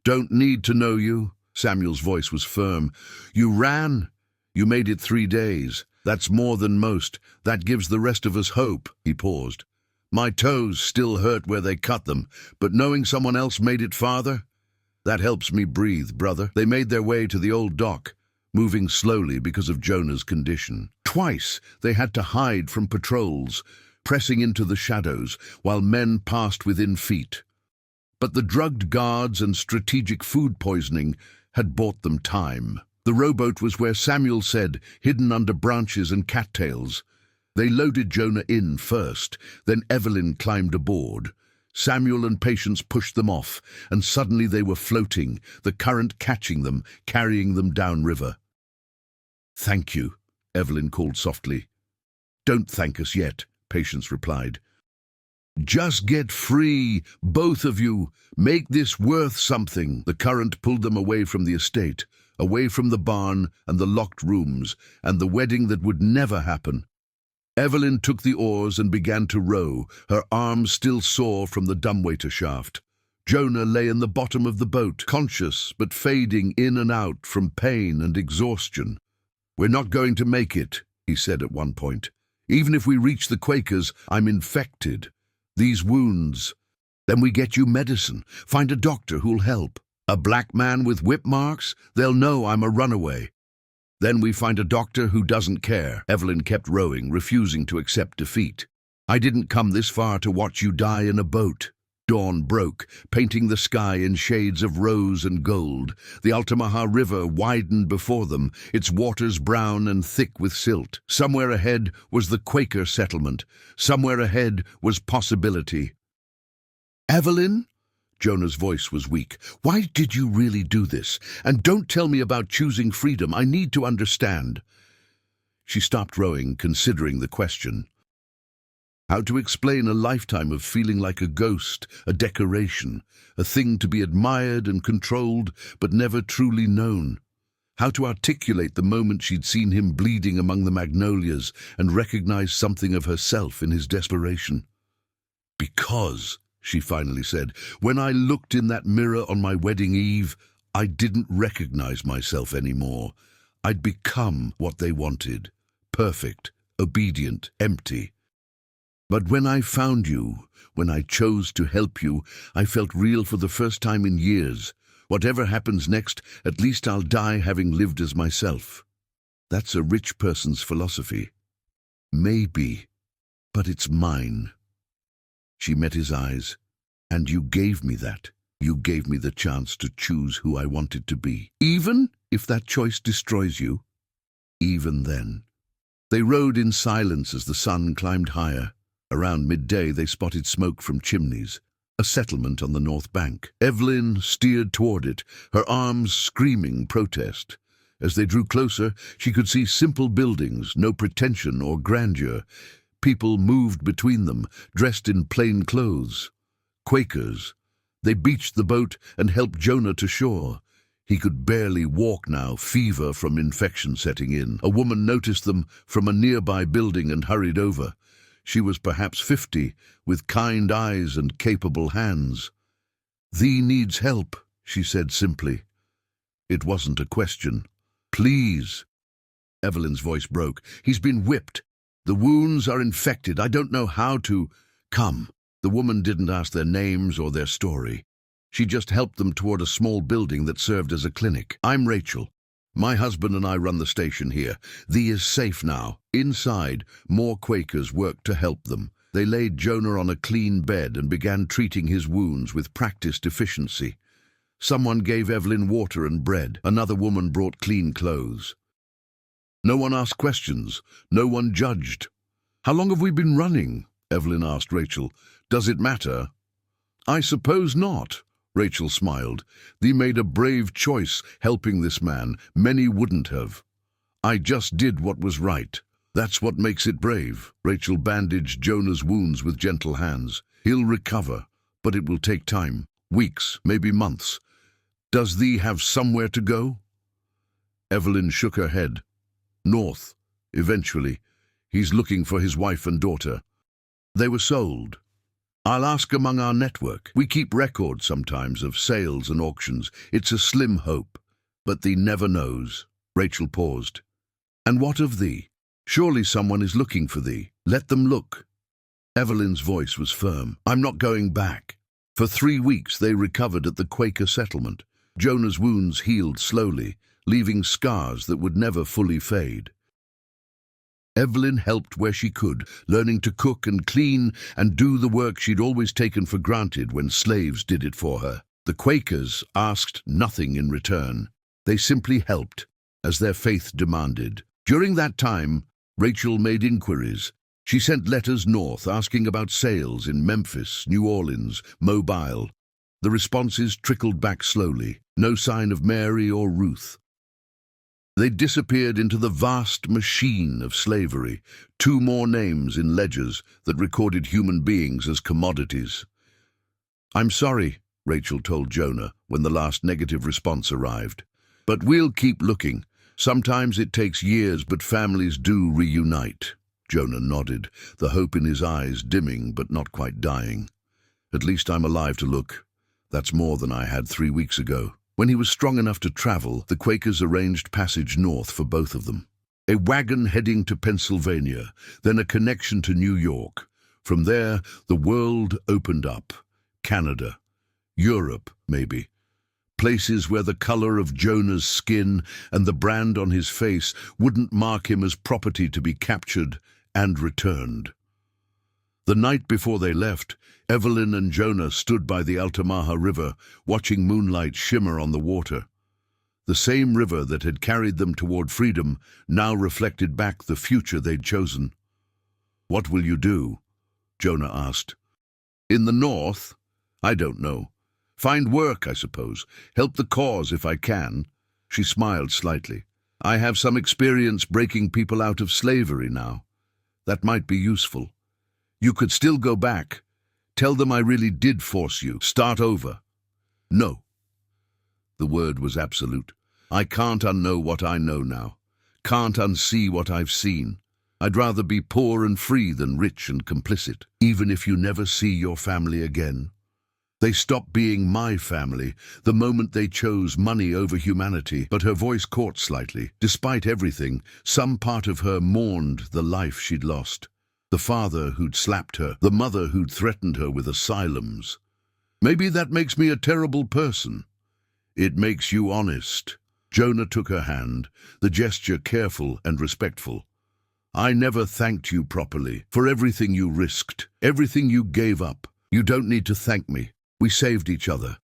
"Don't need to know you." Samuel's voice was firm. "You ran. You made it 3 days. That's more than most. That gives the rest of us hope." He paused. "My toes still hurt where they cut them, but knowing someone else made it farther, that helps me breathe, brother." They made their way to the old dock. moving slowly because of Jonah's condition. Twice they had to hide from patrols, pressing into the shadows while men passed within feet. But the drugged guards and strategic food poisoning had bought them time. The rowboat was where Samuel said, hidden under branches and cattails. They loaded Jonah in first, then Evelyn climbed aboard. Samuel and Patience pushed them off, and suddenly they were floating, the current catching them, carrying them downriver. "Thank you," Evelyn called softly. "Don't thank us yet," Patience replied. "Just get free, both of you. Make this worth something." The current pulled them away from the estate, away from the barn and the locked rooms, and the wedding that would never happen. Evelyn took the oars and began to row, her arms still sore from the dumbwaiter shaft. Jonah lay in the bottom of the boat, conscious but fading in and out from pain and exhaustion. "We're not going to make it," he said at one point. "Even if we reach the Quakers, I'm infected. These wounds. Then we get you medicine. Find a doctor who'll help. A black man with whip marks? They'll know I'm a runaway. Then we find a doctor who doesn't care." Evelyn kept rowing, refusing to accept defeat. "I didn't come this far to watch you die in a boat." Dawn broke, painting the sky in shades of rose and gold. The Altamaha River widened before them, its waters brown and thick with silt. Somewhere ahead was the Quaker settlement. Somewhere ahead was possibility. "Evelyn?" Jonah's voice was weak. "Why did you really do this? And don't tell me about choosing freedom. I need to understand." She stopped rowing, considering the question. How to explain a lifetime of feeling like a ghost, a decoration, a thing to be admired and controlled, but never truly known. How to articulate the moment she'd seen him bleeding among the magnolias and recognize something of herself in his desperation. "Because," she finally said, "when I looked in that mirror on my wedding eve, I didn't recognize myself anymore. I'd become what they wanted, perfect, obedient, empty. But when I found you, when I chose to help you, I felt real for the first time in years. Whatever happens next, at least I'll die having lived as myself." That's a rich person's philosophy. Maybe, but it's mine. She met his eyes. "And you gave me that. You gave me the chance to choose who I wanted to be. Even if that choice destroys you." Even then. They rowed in silence as the sun climbed higher. Around midday they spotted smoke from chimneys, a settlement on the north bank. Evelyn steered toward it, her arms screaming protest. As they drew closer, she could see simple buildings, no pretension or grandeur. People moved between them, dressed in plain clothes. Quakers. They beached the boat and helped Jonah to shore. He could barely walk now, fever from infection setting in. A woman noticed them from a nearby building and hurried over. She was perhaps 50, with kind eyes and capable hands. "Thee needs help," she said simply. It wasn't a question. "Please." Evelyn's voice broke. "He's been whipped. The wounds are infected. I don't know how to—" "Come." The woman didn't ask their names or their story. She just helped them toward a small building that served as a clinic. "I'm Rachel. My husband and I run the station here. Thee is safe now." Inside, more Quakers worked to help them. They laid Jonah on a clean bed and began treating his wounds with practiced efficiency. Someone gave Evelyn water and bread. Another woman brought clean clothes. No one asked questions. No one judged. "How long have we been running?" Evelyn asked Rachel. "Does it matter?" "I suppose not." Rachel smiled. "Thee made a brave choice helping this man. Many wouldn't have. I just did what was right. That's what makes it brave." Rachel bandaged Jonah's wounds with gentle hands. "He'll recover, but it will take time. Weeks, maybe months. Does thee have somewhere to go?" Evelyn shook her head. "North, eventually. He's looking for his wife and daughter. They were sold. I'll ask among our network. We keep records sometimes of sales and auctions. It's a slim hope, but thee never knows." Rachel paused. "And what of thee? Surely someone is looking for thee. Let them look." Evelyn's voice was firm. "I'm not going back." For 3 weeks they recovered at the Quaker settlement. Jonah's wounds healed slowly. leaving scars that would never fully fade. Evelyn helped where she could, learning to cook and clean and do the work she'd always taken for granted when slaves did it for her. The Quakers asked nothing in return. They simply helped, as their faith demanded. During that time, Rachel made inquiries. She sent letters north asking about sales in Memphis, New Orleans, Mobile. The responses trickled back slowly. No sign of Mary or Ruth. They disappeared into the vast machine of slavery, 2 more names in ledgers that recorded human beings as commodities. "I'm sorry," Rachel told Jonah when the last negative response arrived. "But we'll keep looking. Sometimes it takes years, but families do reunite." Jonah nodded, the hope in his eyes dimming but not quite dying. "At least I'm alive to look. That's more than I had 3 weeks ago." When he was strong enough to travel, the Quakers arranged passage north for both of them. A wagon heading to Pennsylvania, then a connection to New York. From there, the world opened up. Canada, Europe, maybe. Places where the color of Jonah's skin and the brand on his face wouldn't mark him as property to be captured and returned. The night before they left, Evelyn and Jonah stood by the Altamaha River, watching moonlight shimmer on the water. The same river that had carried them toward freedom now reflected back the future they'd chosen. "What will you do?" Jonah asked. "In the north? I don't know. Find work, I suppose. Help the cause if I can." She smiled slightly. "I have some experience breaking people out of slavery now. That might be useful. You could still go back. Tell them I really did force you. Start over." "No." The word was absolute. "I can't unknow what I know now. Can't unsee what I've seen. I'd rather be poor and free than rich and complicit, even if you never see your family again. They stopped being my family the moment they chose money over humanity." But her voice caught slightly. Despite everything, some part of her mourned the life she'd lost. The father who'd slapped her, the mother who'd threatened her with asylums. "Maybe that makes me a terrible person." "It makes you honest." Jonah took her hand, the gesture careful and respectful. "I never thanked you properly for everything you risked, everything you gave up. You don't need to thank me. We saved each other."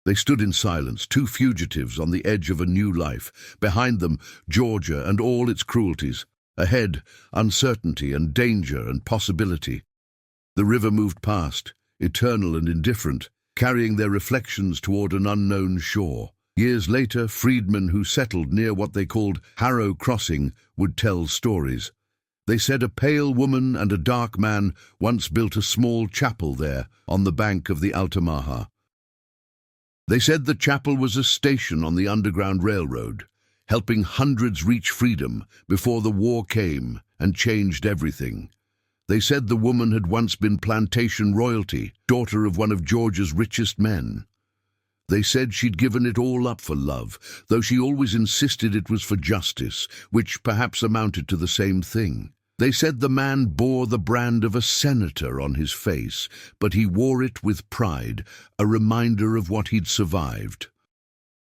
They stood in silence, 2 fugitives on the edge of a new life. Behind them, Georgia and all its cruelties. Ahead, uncertainty and danger and possibility. The river moved past, eternal and indifferent, carrying their reflections toward an unknown shore. Years later, freedmen who settled near what they called Harrow Crossing would tell stories. They said a pale woman and a dark man once built a small chapel there on the bank of the Altamaha. They said the chapel was a station on the Underground Railroad, helping hundreds reach freedom before the war came and changed everything. They said the woman had once been plantation royalty, daughter of one of Georgia's richest men. They said she'd given it all up for love, though she always insisted it was for justice, which perhaps amounted to the same thing. They said the man bore the brand of a senator on his face, but he wore it with pride, a reminder of what he'd survived.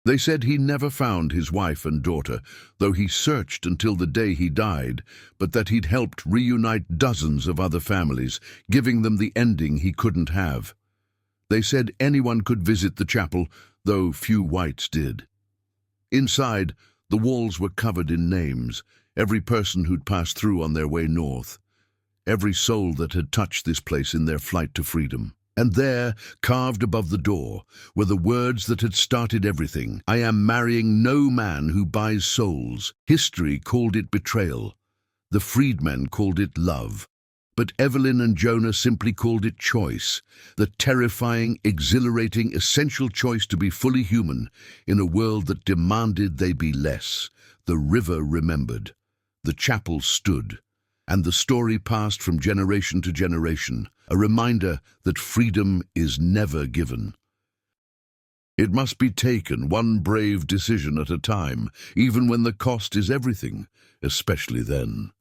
They said he never found his wife and daughter, though he searched until the day he died, but that he'd helped reunite dozens of other families, giving them the ending he couldn't have. They said anyone could visit the chapel, though few whites did. Inside, the walls were covered in names, every person who'd passed through on their way north, every soul that had touched this place in their flight to freedom. And there, carved above the door, were the words that had started everything. "I am marrying no man who buys souls." History called it betrayal. The freedmen called it love. But Evelyn and Jonah simply called it choice, the terrifying, exhilarating, essential choice to be fully human in a world that demanded they be less. The river remembered. The chapel stood. And the story passed from generation to generation, a reminder that freedom is never given. It must be taken one brave decision at a time, even when the cost is everything, especially then.